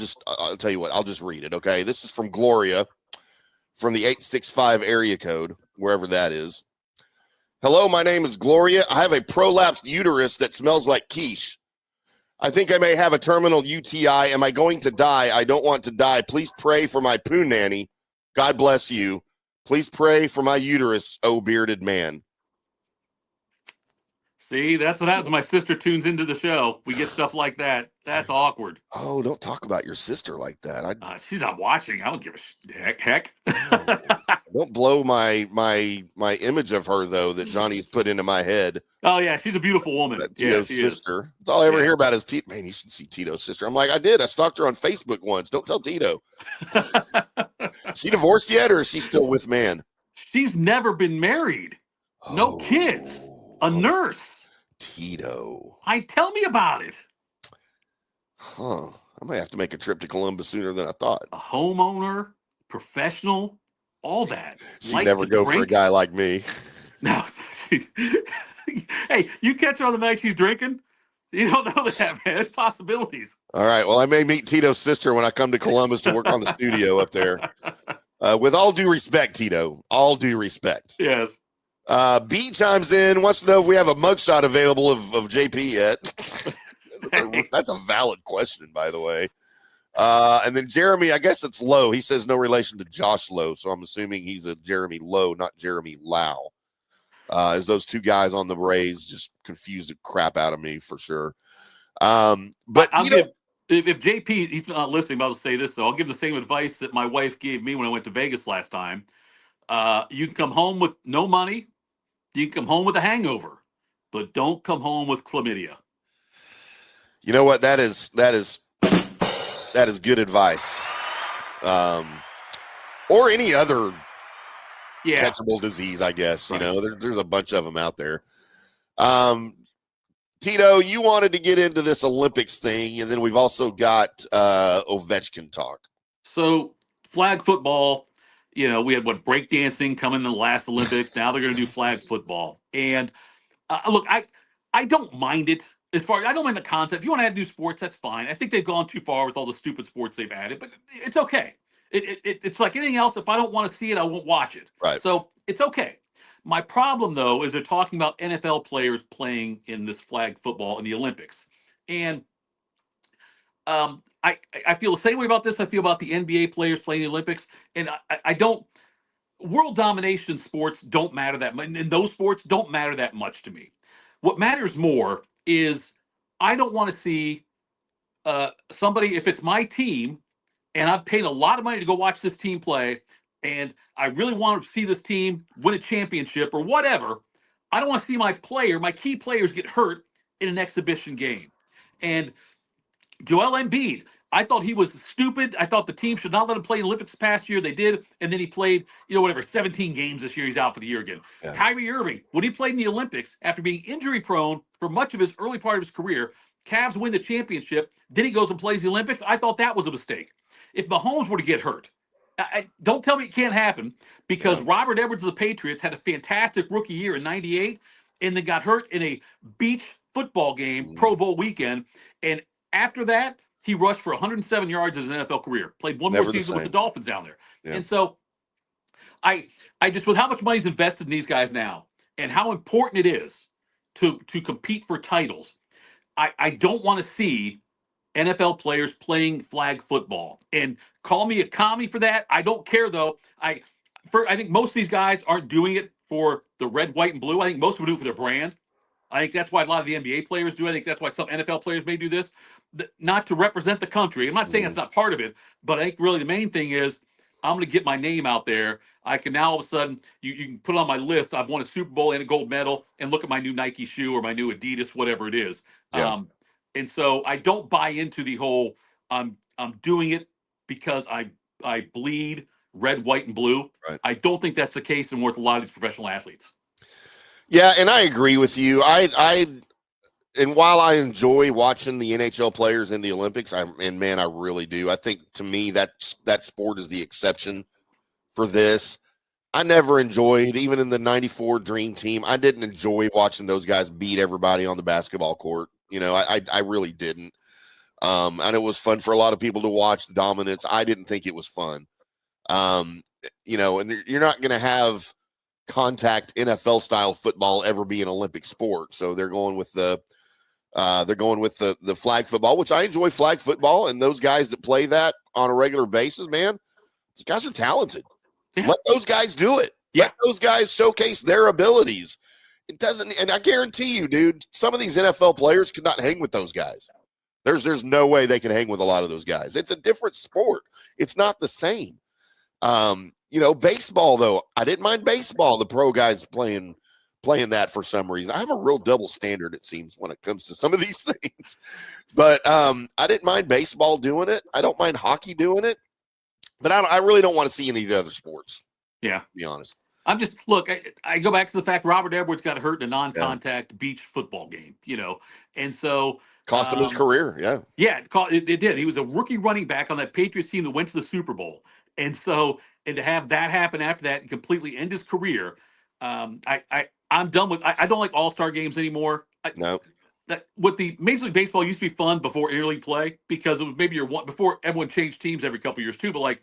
tell you what, I'll just read it, okay? This is from Gloria from the 865 area code, wherever that is. Hello, my name is Gloria. I have a prolapsed uterus that smells like quiche. I think I may have a terminal UTI. Am I going to die? I don't want to die. Please pray for my poo nanny. God bless you. Please pray for my uterus, oh bearded man. See, that's what happens when my sister tunes into the show. We get stuff like that. That's awkward. Oh, don't talk about your sister like that. She's not watching. I don't give a heck. Don't blow my image of her, though, that Johnny's put into my head. Oh, yeah, she's a beautiful woman. Tito's sister. That's all I ever hear about is Tito. Man, you should see Tito's sister. I'm like, I did. I stalked her on Facebook once. Don't tell Tito. She divorced yet, or is she still with man? She's never been married. No kids. A nurse. Tito. Tell me about it. Huh. I might have to make a trip to Columbus sooner than I thought. A homeowner, professional, all that. She'd never go for a guy like me. No. Hey, you catch her on the night she's drinking? You don't know that, man. There's possibilities. All right. Well, I may meet Tito's sister when I come to Columbus to work on the studio up there. With all due respect, Tito. All due respect. Yes. B chimes in, wants to know if we have a mugshot available of JP yet. That's a valid question, by the way. And then Jeremy, I guess it's Lowe. He says no relation to Josh Lowe, so I'm assuming he's a Jeremy Lowe, not Jeremy Lau. As those two guys on the Braves just confused the crap out of me for sure. But if JP, he's not listening, but I'll say this, so I'll give the same advice that my wife gave me when I went to Vegas last time. You can come home with no money. You can come home with a hangover, but don't come home with chlamydia. You know what? That is good advice. Or any other catchable disease, I guess. Right. You know, there's a bunch of them out there. Tito, you wanted to get into this Olympics thing, and then we've also got Ovechkin talk. So flag football. You know, we had breakdancing coming in the last Olympics. Now they're going to do flag football. And look, I don't mind it. As far as I don't mind the concept. If you want to add new sports, that's fine. I think they've gone too far with all the stupid sports they've added, but it's okay. It's like anything else. If I don't want to see it, I won't watch it. Right. So it's okay. My problem, though, is they're talking about NFL players playing in this flag football in the Olympics. And I feel the same way about this. I feel about the NBA players playing the Olympics. And I don't – world domination sports don't matter that much. And those sports don't matter that much to me. What matters more is I don't want to see somebody – if it's my team and I've paid a lot of money to go watch this team play and I really want to see this team win a championship or whatever, I don't want to see my key players get hurt in an exhibition game. And Joel Embiid, I thought he was stupid. I thought the team should not let him play in the Olympics past year. They did, and then he played, 17 games this year. He's out for the year again. Yeah. Kyrie Irving, when he played in the Olympics, after being injury prone for much of his early part of his career, Cavs win the championship. Then he goes and plays the Olympics. I thought that was a mistake. If Mahomes were to get hurt, don't tell me it can't happen, because Robert Edwards of the Patriots had a fantastic rookie year in '98 and then got hurt in a beach football game, Pro Bowl weekend. And after that, he rushed for 107 yards as an NFL career. Played one more season with the Dolphins down there. Yeah. And so I just, with how much money's invested in these guys now and how important it is to compete for titles, I don't want to see NFL players playing flag football. And call me a commie for that. I don't care, though. I think most of these guys aren't doing it for the red, white, and blue. I think most of them do it for their brand. I think that's why a lot of the NBA players do. I think that's why some NFL players may do this, not to represent the country. I'm not saying that's not part of it, but I think really the main thing is I'm going to get my name out there. I can now all of a sudden, you can put on my list, I've won a Super Bowl and a gold medal, and look at my new Nike shoe or my new Adidas, whatever it is. Yeah. And so I don't buy into the whole I'm doing it because I bleed red, white, and blue. Right. I don't think that's the case in with a lot of these professional athletes. Yeah, and I agree with you. And while I enjoy watching the NHL players in the Olympics, I really do. I think, to me, that sport is the exception for this. I never enjoyed, even in the '94 Dream Team, I didn't enjoy watching those guys beat everybody on the basketball court. I really didn't. And it was fun for a lot of people to watch the dominance. I didn't think it was fun. And you're not going to have contact NFL style football ever be an Olympic sport. So they're going with the flag football, which I enjoy flag football. And those guys that play that on a regular basis, man, those guys are talented. Yeah. Let those guys do it. Yeah. Let those guys showcase their abilities. It doesn't, and I guarantee you, dude, some of these NFL players could not hang with those guys. There's no way they can hang with a lot of those guys. It's a different sport. It's not the same. Baseball, though, I didn't mind baseball. The pro guys playing that for some reason. I have a real double standard, it seems, when it comes to some of these things. But I didn't mind baseball doing it. I don't mind hockey doing it. But I really don't want to see any of the other sports. Yeah. To be honest. I'm just, look, I go back to the fact Robert Edwards got hurt in a non-contact beach football game, and so. Cost him his career, yeah. Yeah, it did. He was a rookie running back on that Patriots team that went to the Super Bowl. And so, and to have that happen after that and completely end his career, I'm done with. I don't like all-star games anymore. No. With the Major League Baseball used to be fun before interleague play, because it was maybe before everyone changed teams every couple of years too. But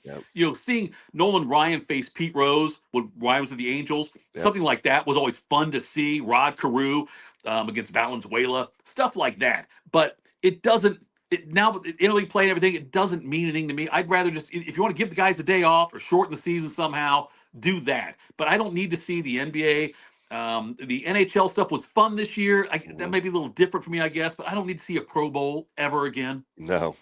seeing Nolan Ryan face Pete Rose when Ryan was at the Angels, something like that was always fun to see. Rod Carew against Valenzuela, stuff like that. But it doesn't. Now interleague play and everything, it doesn't mean anything to me. I'd rather just, if you want to give the guys a day off or shorten the season somehow, do that. But I don't need to see the NBA. The NHL stuff was fun this year. That may be a little different for me, I guess, but I don't need to see a Pro Bowl ever again. No,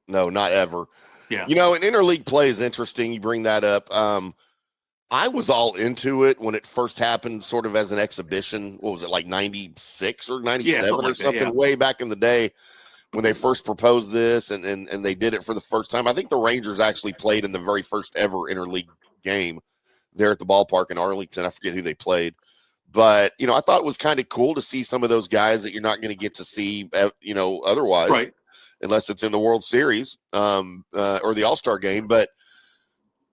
not ever. Yeah. And interleague play is interesting. You bring that up. I was all into it when it first happened, sort of as an exhibition. What was it, like 96 or 97 or something, way back in the day when they first proposed this and they did it for the first time. I think the Rangers actually played in the very first ever interleague game there at the ballpark in Arlington. I forget who they played. But, I thought it was kind of cool to see some of those guys that you're not going to get to see, otherwise, right, unless it's in the World Series or the All-Star game. But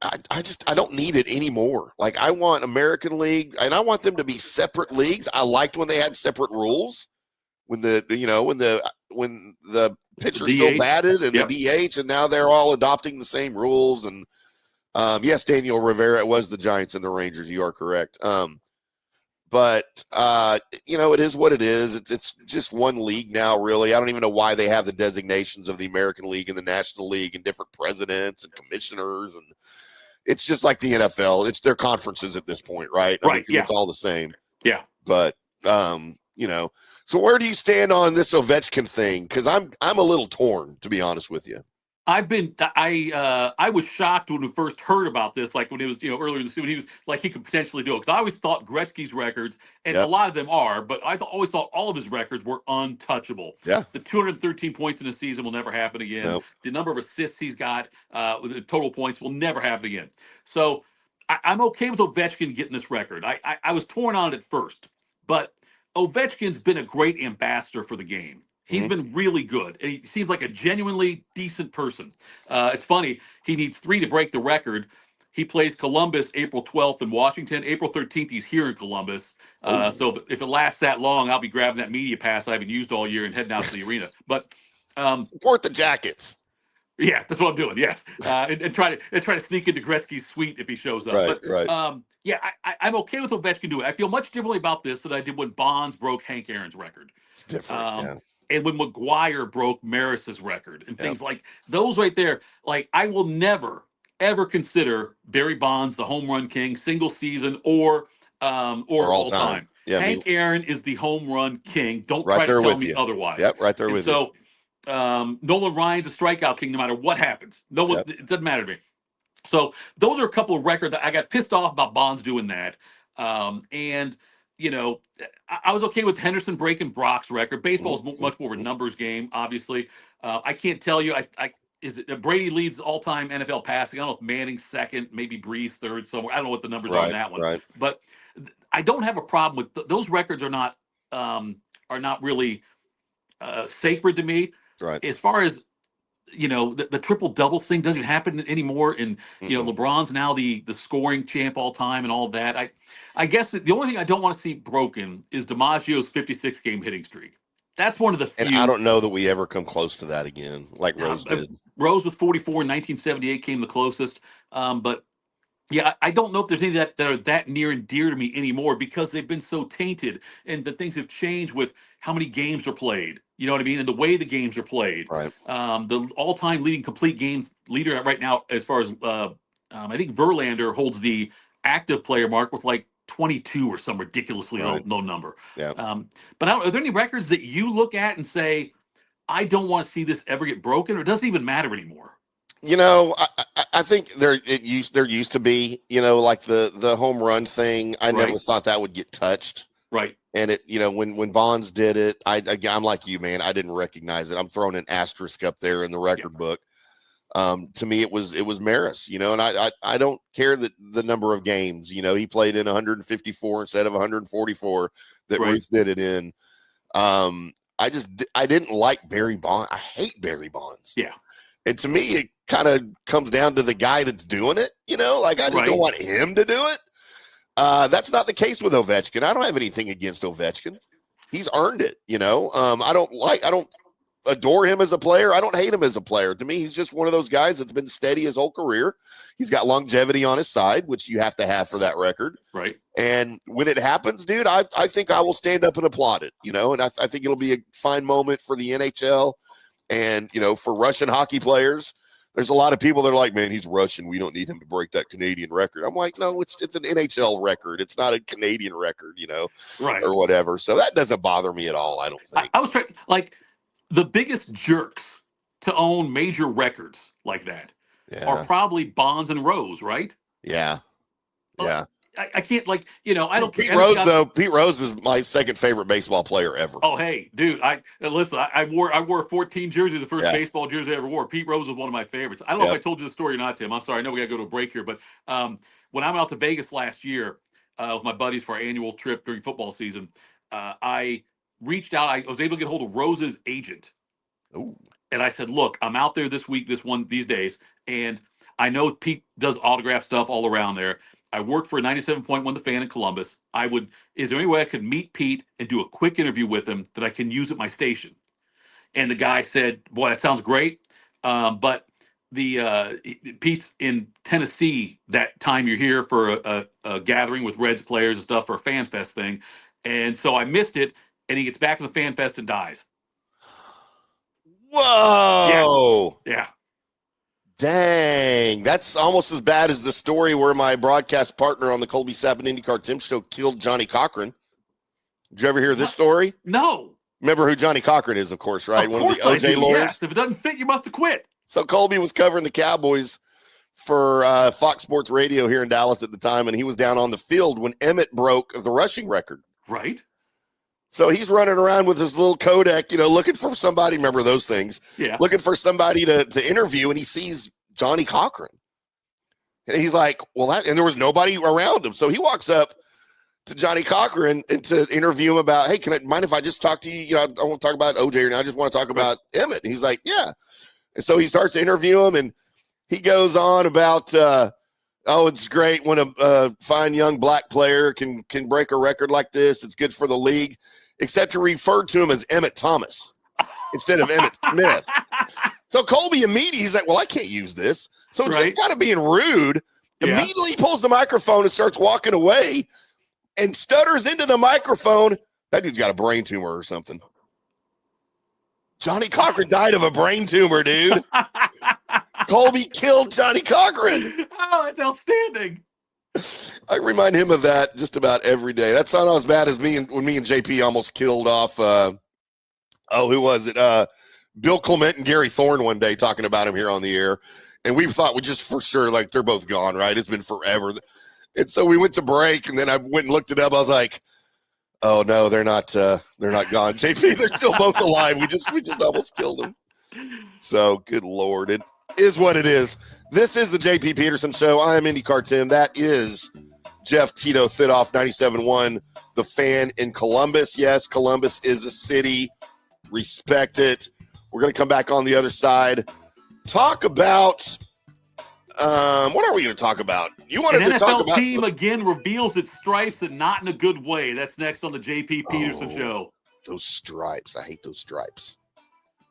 I don't need it anymore. Like, I want American League, and I want them to be separate leagues. I liked when they had separate rules, when the pitcher still batted and the DH, and now they're all adopting the same rules. And yes, Daniel Rivera, it was the Giants and the Rangers. You are correct. But, it is what it is. It's just one league now, really. I don't even know why they have the designations of the American League and the National League and different presidents and commissioners. And it's just like the NFL. It's their conferences at this point, right? Right. It's all the same. Yeah. But, so where do you stand on this Ovechkin thing? Because I'm a little torn, to be honest with you. I was shocked when we first heard about this, like when it was, earlier in the season, when he was like he could potentially do it. Because I always thought Gretzky's records, and a lot of them are, but always thought all of his records were untouchable. Yeah. The 213 points in a season will never happen again. Nope. The number of assists he's got, with the total points, will never happen again. So I'm okay with Ovechkin getting this record. I was torn on it at first, but Ovechkin's been a great ambassador for the game. He's been really good. And he seems like a genuinely decent person. It's funny. He needs 3 to break the record. He plays Columbus April 12th in Washington. April 13th, he's here in Columbus. So if it lasts that long, I'll be grabbing that media pass I haven't used all year and heading out to the arena. But support the Jackets. Yeah, that's what I'm doing. Yes, and try to sneak into Gretzky's suite if he shows up. Right. I'm okay with Ovechkin doing it. I feel much differently about this than I did when Bonds broke Hank Aaron's record. It's different. And when McGuire broke Maris's record and things like those right there, like I will never, ever consider Barry Bonds the home run king, single season or all time. Yeah, Hank Aaron is the home run king. Don't right try to there tell with me you. otherwise. Yep, right there with you. So Nolan Ryan's a strikeout king no matter what happens. It doesn't matter to me. So those are a couple of records that I got pissed off about Bonds doing that. And I was okay with Henderson breaking Brock's record. Baseball is much more of a numbers game, obviously. I can't tell you. Brady leads all-time NFL passing. I don't know if Manning's second, maybe Breeze third somewhere. I don't know what the numbers are on that one. Right. But I don't have a problem with those records. Are not really sacred to me. Right. As far as the triple doubles thing doesn't happen anymore, and LeBron's now the scoring champ all time and all of that. I guess the only thing I don't want to see broken is DiMaggio's 56 game hitting streak. That's one of the few. And I don't know that we ever come close to that again, like Rose did. Rose with 44 in 1978 came the closest, but yeah, I don't know if there's any that are that near and dear to me anymore because they've been so tainted and the things have changed with how many games are played. You know what I mean? And the way the games are played. Right. The all-time leading complete games leader right now, as far as I think Verlander holds the active player mark with like 22 or some ridiculously low number. Yeah. But are there any records that you look at and say, I don't want to see this ever get broken, or it doesn't even matter anymore? I think there used to be, like the home run thing. I never thought that would get touched. Right. And it, when Bonds did it, I'm like you, man. I didn't recognize it. I'm throwing an asterisk up there in the record book. To me, it was Maris, and I don't care that the number of games, he played in 154 instead of 144 that Ruth did it in. I didn't like Barry Bonds. I hate Barry Bonds. Yeah. And to me, it kind of comes down to the guy that's doing it, I just don't want him to do it. That's not the case with Ovechkin. I don't have anything against Ovechkin. He's earned it, I don't adore him as a player. I don't hate him as a player. To me, he's just one of those guys that's been steady his whole career. He's got longevity on his side, which you have to have for that record. Right. And when it happens, dude, I think I will stand up and applaud it, and I think it'll be a fine moment for the NHL and, for Russian hockey players. There's a lot of people that are like, man, he's Russian. We don't need him to break that Canadian record. I'm like, no, it's an NHL record. It's not a Canadian record, right, or whatever. So that doesn't bother me at all, I don't think. I was trying, like, the biggest jerks to own major records like that are probably Bonds and Rose, right? Yeah. Yeah. I can't, like, I don't care. Pete Rose is my second favorite baseball player ever. Oh, hey, dude, listen, I wore 14 jersey, the first baseball jersey I ever wore. Pete Rose was one of my favorites. I don't know if I told you the story or not, Tim. I'm sorry. I know we got to go to a break here, but when I'm out to Vegas last year with my buddies for our annual trip during football season, I reached out. I was able to get hold of Rose's agent. Ooh. And I said, look, I'm out there this week, these days, and I know Pete does autograph stuff all around there. I work for 97.1 The Fan in Columbus. Is there any way I could meet Pete and do a quick interview with him that I can use at my station? And the guy said, boy, that sounds great. But Pete's in Tennessee that time you're here for a gathering with Reds players and stuff for a Fan Fest thing. And so I missed it, and he gets back to the Fan Fest and dies. Whoa. Yeah. Dang, that's almost as bad as the story where my broadcast partner on the Colby Sapin IndyCar Tim Show killed Johnny Cochran. Did you ever hear this story? No. Remember who Johnny Cochran is, of course, right? One of the OJ lawyers. Yes. If it doesn't fit, you must have quit. So Colby was covering the Cowboys for Fox Sports Radio here in Dallas at the time, and he was down on the field when Emmett broke the rushing record. Right. So he's running around with his little Kodak, looking for somebody. Remember those things? Yeah. Looking for somebody to interview, and he sees Johnny Cochran. And he's like, and there was nobody around him. So he walks up to Johnny Cochran and to interview him about, hey, can I mind if I just talk to you? I don't want to talk about OJ right now. I just want to talk about Emmett. And he's like, yeah. And so he starts to interview him, and he goes on about, it's great when a fine young black player can break a record like this. It's good for the league, except to refer to him as Emmett Thomas instead of Emmett Smith. So Colby immediately, he's like, well, I can't use this. So just kind of being rude, immediately pulls the microphone and starts walking away and stutters into the microphone. That dude's got a brain tumor or something. Johnny Cochran died of a brain tumor, dude. Colby killed Johnny Cochran. Oh, that's outstanding. I remind him of that just about every day. That's not as bad as when me and JP almost killed off, who was it? Bill Clement and Gary Thorne one day talking about him here on the air. And we thought we just for sure, like, they're both gone, right? It's been forever. And so we went to break, and then I went and looked it up. I was like, oh, no, they're not gone. JP, they're still both alive. We just almost killed them. So, good Lord. It is what it is. This is the JP Peterson Show. I am IndyCar Tim. That is Jeff Tito Thidoff, 97.1, the Fan in Columbus. Yes, Columbus is a city. Respect it. We're going to come back on the other side. Talk about what are we going to talk about? You wanted An to NFL talk about team again reveals its stripes and not in a good way. That's next on the JP Peterson Show. Those stripes. I hate those stripes.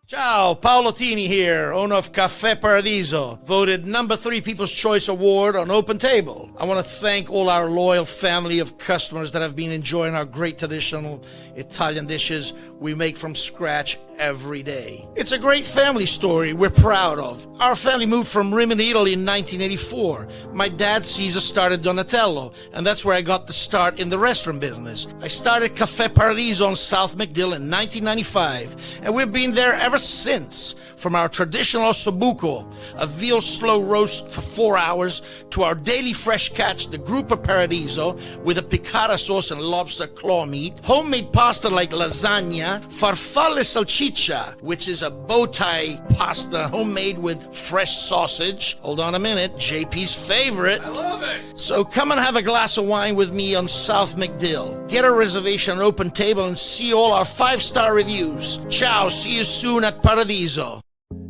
Ciao, Paolo Tini here, owner of Caffè Paradiso, voted number 3 People's Choice Award on Open Table. I want to thank all our loyal family of customers that have been enjoying our great traditional Italian dishes we make from scratch every day. It's a great family story we're proud of. Our family moved from Rimini, Italy in 1984. My dad, Caesar, started Donatello, and that's where I got the start in the restaurant business. I started Caffè Paradiso on South McDill in 1995, and we've been there ever since. From our traditional ossobuco, a veal slow roast for 4 hours, to our daily fresh catch, the Gruppo Paradiso, with a piccata sauce and lobster claw meat, homemade pasta like lasagna, farfalle salchicha, which is a bow tie pasta homemade with fresh sausage. Hold on a minute, JP's favorite. I love it. So come and have a glass of wine with me on South McDill. Get a reservation on Open Table and see all our 5-star reviews. Ciao, see you soon at Paradiso.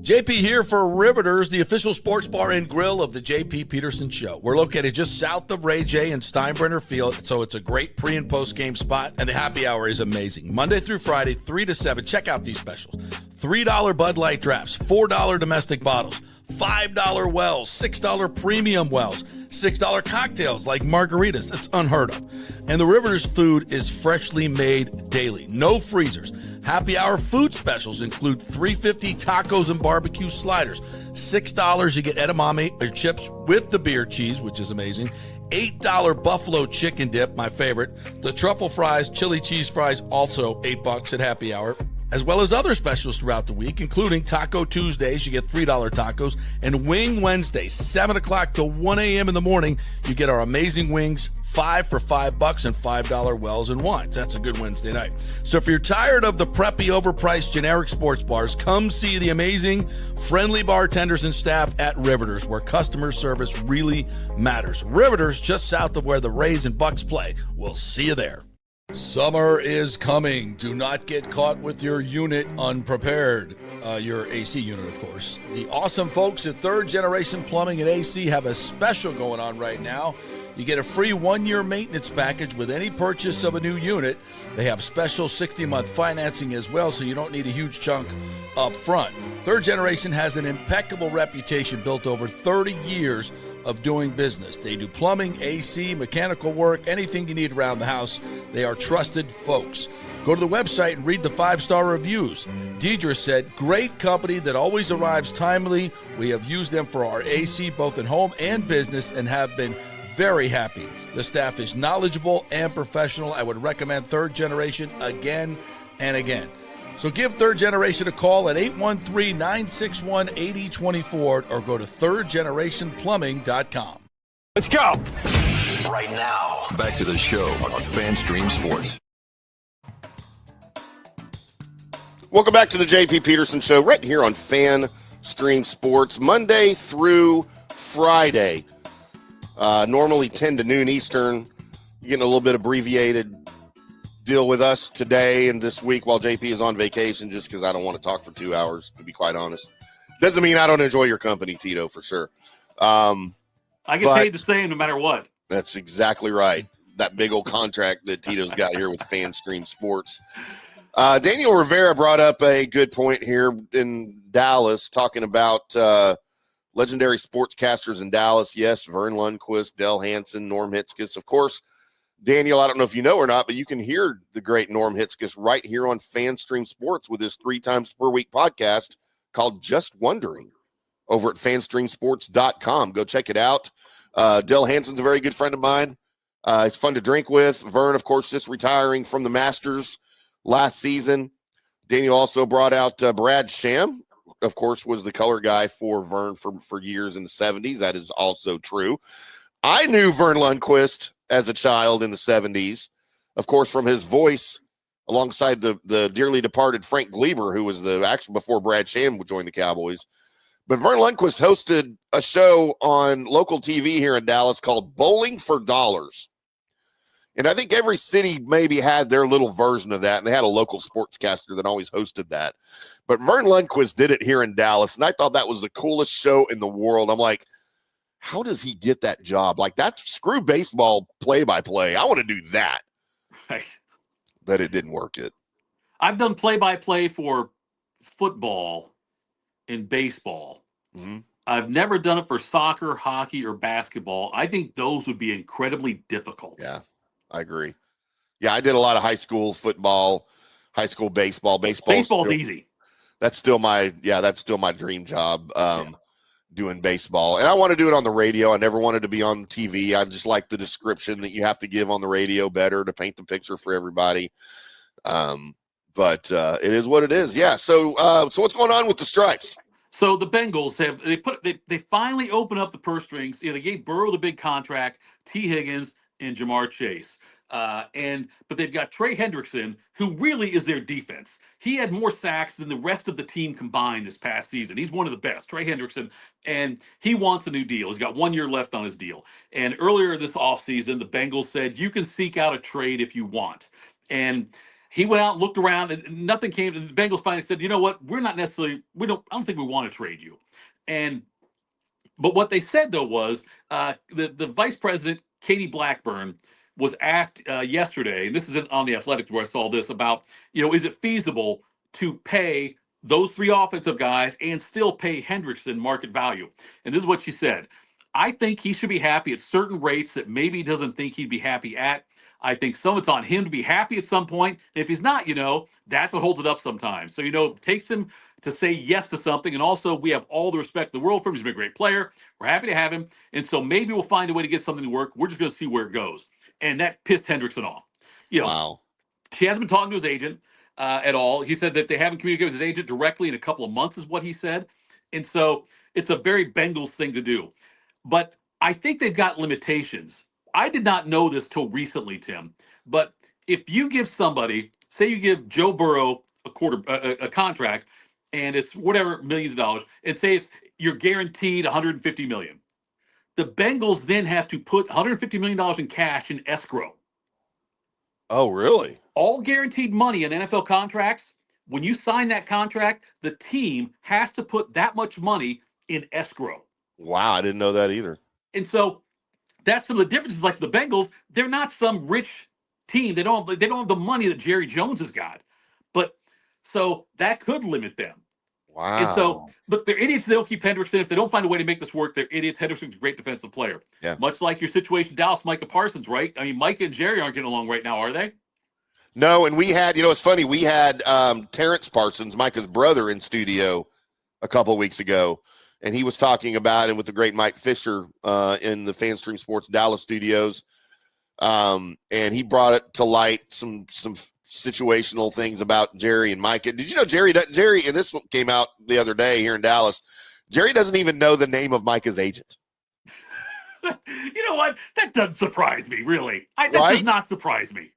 JP here for Riveters, the official sports bar and grill of the JP Peterson Show. We're located just south of Ray J and Steinbrenner Field, so it's a great pre- and post-game spot, and the happy hour is amazing. Monday through Friday, 3 to 7. Check out these specials. $3 Bud Light drafts, $4 domestic bottles, $5 wells, $6 premium wells, $6 cocktails like margaritas. It's unheard of. And the Riveters food is freshly made daily. No freezers. Happy hour food specials include $3.50 tacos and barbecue sliders. $6 you get edamame or chips with the beer cheese, which is amazing. $8 buffalo chicken dip, my favorite. The truffle fries, chili cheese fries, also $8 at happy hour. As well as other specials throughout the week, including Taco Tuesdays, you get $3 tacos, and Wing Wednesdays, 7 o'clock to 1 a.m. in the morning, you get our amazing wings, 5 for $5 and $5 wells and wines. That's a good Wednesday night. So if you're tired of the preppy, overpriced, generic sports bars, come see the amazing, friendly bartenders and staff at Riveters, where customer service really matters. Riveters, just south of where the Rays and Bucks play. We'll see you there. Summer is coming. Do not get caught with your unit unprepared. Your AC unit, of course. The awesome folks at Third Generation Plumbing and AC have a special going on right now. You get a free 1-year maintenance package with any purchase of a new unit. They have special 60-month financing as well, so you don't need a huge chunk up front. Third Generation has an impeccable reputation built over 30 years of doing business. They do plumbing, AC, mechanical work, anything you need around the house. They are trusted folks. Go to the website and read the 5-star reviews. Deidre said, great company that always arrives timely. We have used them for our AC both in home and business and have been very happy. The staff is knowledgeable and professional. I would recommend Third Generation again and again. So give Third Generation a call at 813-961-8024 or go to thirdgenerationplumbing.com. Let's go. Right now. Back to the show on FanStream Sports. Welcome back to the JP Peterson Show right here on FanStream Sports, Monday through Friday. Normally 10 to noon Eastern. You're getting a little bit abbreviated deal with us today and this week while JP is on vacation, just because I don't want to talk for 2 hours, to be quite honest. Doesn't mean I don't enjoy your company, Tito, for sure. I get paid the same no matter what. That's exactly right. That big old contract that Tito's got here with FanStream Sports. Daniel Rivera brought up a good point here in Dallas, talking about legendary sportscasters in Dallas. Yes, Vern Lundquist, Del Hansen, Norm Hitzges. Of course, Daniel, I don't know if you know or not, but you can hear the great Norm Hitzges right here on FanStream Sports with his 3 times per week podcast called Just Wondering over at fanstreamsports.com. Go check it out. Del Hansen's a very good friend of mine. It's fun to drink with. Vern, of course, just retiring from the Masters last season. Daniel also brought out Brad Sham, of course, was the color guy for Vern for years in the 70s. That is also true. I knew Vern Lundquist as a child in the 70s, of course, from his voice alongside the dearly departed Frank Gleber, who was the actually before Brad Sham joined the Cowboys. But Vern Lundquist hosted a show on local TV here in Dallas called Bowling for Dollars. And I think every city maybe had their little version of that, and they had a local sportscaster that always hosted that. But Vern Lundquist did it here in Dallas, and I thought that was the coolest show in the world. I'm like, how does he get that job? Like, that, screw baseball play-by-play. I want to do that. Right. But it didn't work. I've done play-by-play for football and baseball. Mm-hmm. I've never done it for soccer, hockey, or basketball. I think those would be incredibly difficult. Yeah, I agree. Yeah, I did a lot of high school football, high school baseball. Baseball's still, easy. That's still my dream job. Doing baseball, and I want to do it on the radio. I never wanted to be on TV. I just like the description that you have to give on the radio better to paint the picture for everybody. But it is what it is. Yeah. So what's going on with the Stripes? So the Bengals they finally opened up the purse strings. They gave Burrow the big contract, T. Higgins and Jamar Chase. But they've got Trey Hendrickson, who really is their defense. He had more sacks than the rest of the team combined this past season. He's one of the best, Trey Hendrickson, and he wants a new deal. He's got 1 year left on his deal. And earlier this offseason, the Bengals said, you can seek out a trade if you want. And he went out and looked around, and nothing came. And the Bengals finally said, you know what? I don't think we want to trade you. But what they said, though, was the vice president, Katie Blackburn, was asked yesterday, and this is on the Athletics where I saw this, about, is it feasible to pay those 3 offensive guys and still pay Hendrickson market value? And this is what she said. I think he should be happy at certain rates that maybe he doesn't think he'd be happy at. I think some of it's on him to be happy at some point. And if he's not, that's what holds it up sometimes. So, it takes him to say yes to something. And also, we have all the respect in the world for him. He's been a great player. We're happy to have him. And so maybe we'll find a way to get something to work. We're just going to see where it goes. And that pissed Hendrickson off. Wow. She hasn't been talking to his agent at all. He said that they haven't communicated with his agent directly in a couple of months, is what he said. And so it's a very Bengals thing to do. But I think they've got limitations. I did not know this till recently, Tim. But if you give somebody, say you give Joe Burrow a contract, and it's whatever millions of dollars, and say you're guaranteed $150 million. The Bengals then have to put $150 million in cash in escrow. Oh, really? All guaranteed money in NFL contracts, when you sign that contract, the team has to put that much money in escrow. Wow, I didn't know that either. And so that's some of the differences. Like the Bengals, they're not some rich team. They don't have the money that Jerry Jones has got. But so that could limit them. Wow. And so, but they're idiots. They don't keep Hendrickson. If they don't find a way to make this work, they're idiots. Hendrickson's a great defensive player. Yeah. Much like your situation in Dallas, Micah Parsons, right? I mean, Micah and Jerry aren't getting along right now, are they? No, and we had, it's funny, we had Terrence Parsons, Micah's brother, in studio a couple of weeks ago, and he was talking about it with the great Mike Fisher in the FanStream Sports Dallas studios, and he brought it to light some situational things about Jerry and Micah. Did you know Jerry, and this came out the other day here in Dallas, Jerry doesn't even know the name of Micah's agent. You know what? That doesn't surprise me, really. That Right? does not surprise me.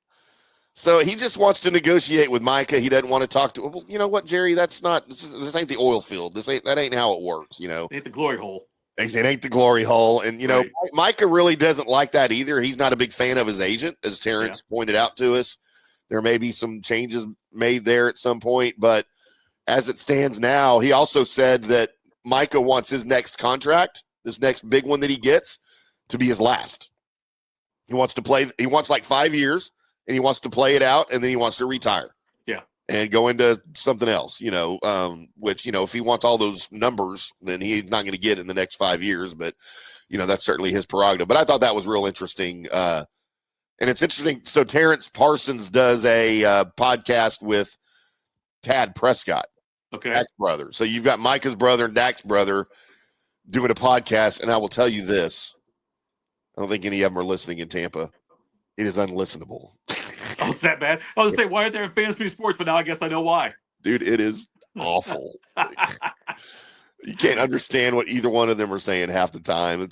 So he just wants to negotiate with Micah. He doesn't want to talk to him. Well, you know what, Jerry? This ain't the oil field. That ain't how it works, you know. It ain't the glory hole. It ain't the glory hole. And, you know, Right. Micah really doesn't like that either. He's not a big fan of his agent, as Terrence pointed out to us. There may be some changes made there at some point, but as it stands now, he also said that Micah wants his next contract, this next big one that he gets, to be his last. He wants to play. He wants like 5 years, and he wants to play it out, and then he wants to retire. Yeah. And go into something else, you know, which, you know, if he wants all those numbers, then he's not going to get it in the next 5 years. But, you know, that's certainly his prerogative. But I thought that was real interesting. And it's interesting. So Terrence Parsons does a podcast with Tad Prescott, Dak's brother. So you've got Micah's brother and Dak's brother doing a podcast. And I will tell you this. I don't think any of them are listening in Tampa. It is unlistenable. Oh, it's that bad? I was going to say, why aren't there in Fantasy Sports? But now I guess I know why. Dude, it is awful. You can't understand what either one of them are saying half the time.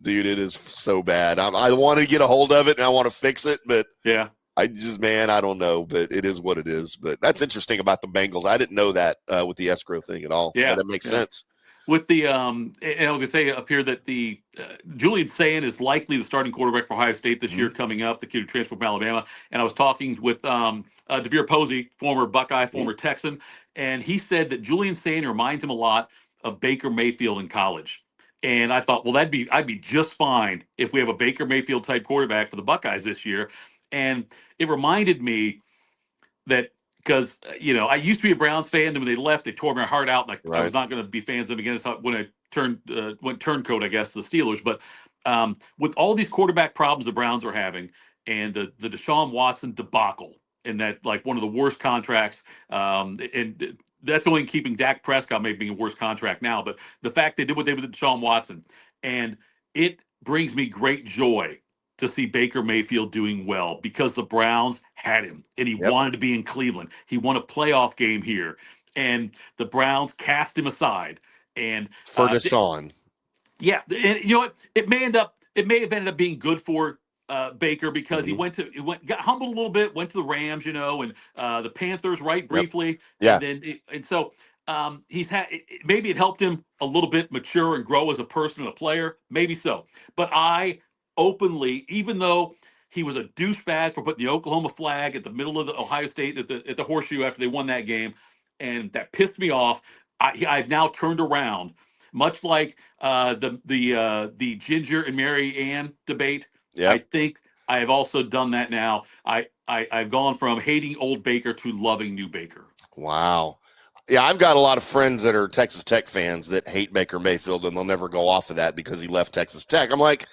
Dude, it is so bad. I want to get a hold of it and I want to fix it, but yeah, I don't know, but it is what it is. But that's interesting about the Bengals. I didn't know that with the escrow thing at all. Yeah, that makes sense. With the and I was going to say up here that the Julian Sayin is likely the starting quarterback for Ohio State this year coming up, the kid who transferred from Alabama. And I was talking with DeVere Posey, former Buckeye, former Texan, and he said that Julian Sayin reminds him a lot of Baker Mayfield in college. And I thought, well, I'd be just fine if we have a Baker Mayfield type quarterback for the Buckeyes this year. And it reminded me that because, you know, I used to be a Browns fan. Then when they left, they tore my heart out. And I was not going to be fans of them again. So when I went turncoat, I guess, to the Steelers. But with all these quarterback problems the Browns are having and the Deshaun Watson debacle and that, like, one of the worst contracts and that's only keeping Dak Prescott maybe being a worse contract now. But the fact they did what they did with Deshaun Watson, and it brings me great joy to see Baker Mayfield doing well because the Browns had him and he wanted to be in Cleveland. He won a playoff game here, and the Browns cast him aside. And for Deshaun, and you know what? It may have ended up being good for Baker because he got humbled a little bit, went to the Rams, you know, and the Panthers briefly. Yeah. And so he's had, maybe it helped him a little bit mature and grow as a person and a player. Maybe so. But I openly, even though he was a douchebag for putting the Oklahoma flag at the middle of the Ohio State at the horseshoe after they won that game, and that pissed me off, I've now turned around, much like the Ginger and Mary Ann debate. Yep. I think I have also done that now. I've gone from hating old Baker to loving new Baker. Wow. Yeah, I've got a lot of friends that are Texas Tech fans that hate Baker Mayfield, and they'll never go off of that because he left Texas Tech. I'm like,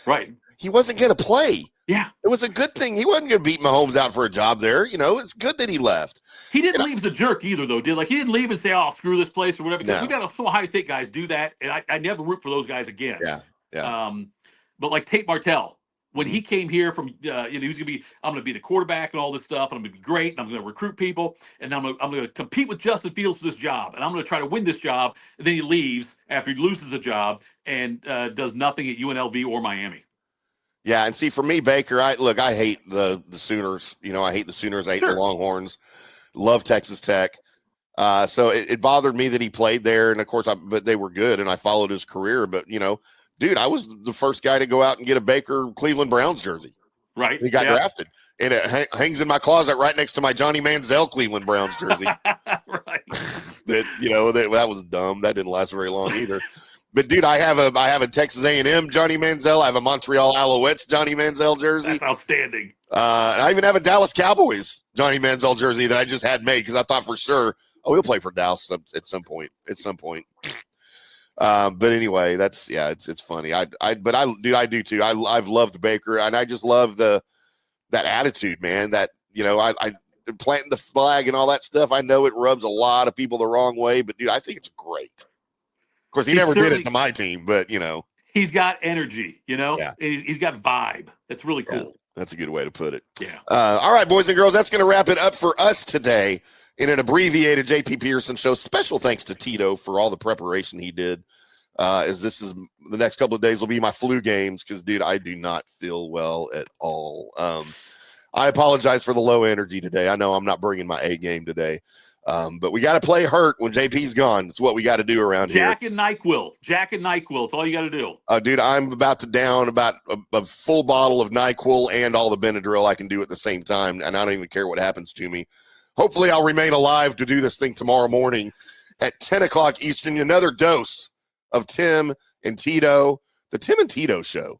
he wasn't going to play. Yeah. It was a good thing. He wasn't going to beat Mahomes out for a job there. You know, it's good that he left. He didn't leave as a jerk either, though, did? Like, he didn't leave and say, oh, screw this place or whatever. Because we got some Ohio State guys do that, and I never root for those guys again. Yeah. But like Tate Martell, when he came here from, he was going to be, I'm going to be the quarterback and all this stuff, and I'm going to be great, and I'm going to recruit people, and I'm going to compete with Justin Fields for this job, and I'm going to try to win this job. And then he leaves after he loses the job and does nothing at UNLV or Miami. Yeah, and see, for me, Baker, I hate the Sooners. You know, I hate the Sooners. I hate the Longhorns. Love Texas Tech. So it bothered me that he played there, and of course, but they were good, and I followed his career. But you know, dude, I was the first guy to go out and get a Baker Cleveland Browns jersey. Right, he got drafted, and it hangs in my closet right next to my Johnny Manziel Cleveland Browns jersey. Right. That was dumb. That didn't last very long either. But dude, I have a Texas A&M Johnny Manziel. I have a Montreal Alouettes Johnny Manziel jersey. That's outstanding. And I even have a Dallas Cowboys Johnny Manziel jersey that I just had made because I thought for sure, he'll play for Dallas at some point. But anyway, it's funny. I do too. I've loved Baker, and I just love that attitude, man. That, you know, I planting the flag and all that stuff. I know it rubs a lot of people the wrong way, but dude, I think it's great. Of course, he never did it to my team, but you know, he's got energy. You know, yeah. He's got vibe. That's really cool. That's a good way to put it. Yeah. All right, boys and girls, that's going to wrap it up for us today in an abbreviated JP Peterson show. Special thanks to Tito for all the preparation he did. As this is the next couple of days will be my flu games because, dude, I do not feel well at all. I apologize for the low energy today. I know I'm not bringing my A game today. But we got to play hurt when JP's gone. It's what we got to do around here. Jack and NyQuil. It's all you got to do. Dude, I'm about to down about a full bottle of NyQuil and all the Benadryl I can do at the same time, and I don't even care what happens to me. Hopefully I'll remain alive to do this thing tomorrow morning at 10 o'clock Eastern. Another dose of Tim and Tito. The Tim and Tito show.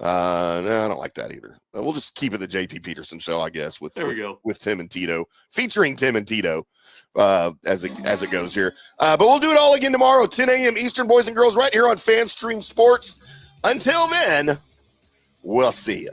No, I don't like that either. We'll just keep it the JP Peterson show, I guess, with Tim and Tito, featuring Tim and Tito as it goes here. But we'll do it all again tomorrow, 10 a.m. Eastern, boys and girls, right here on FanStream Sports. Until then, we'll see you.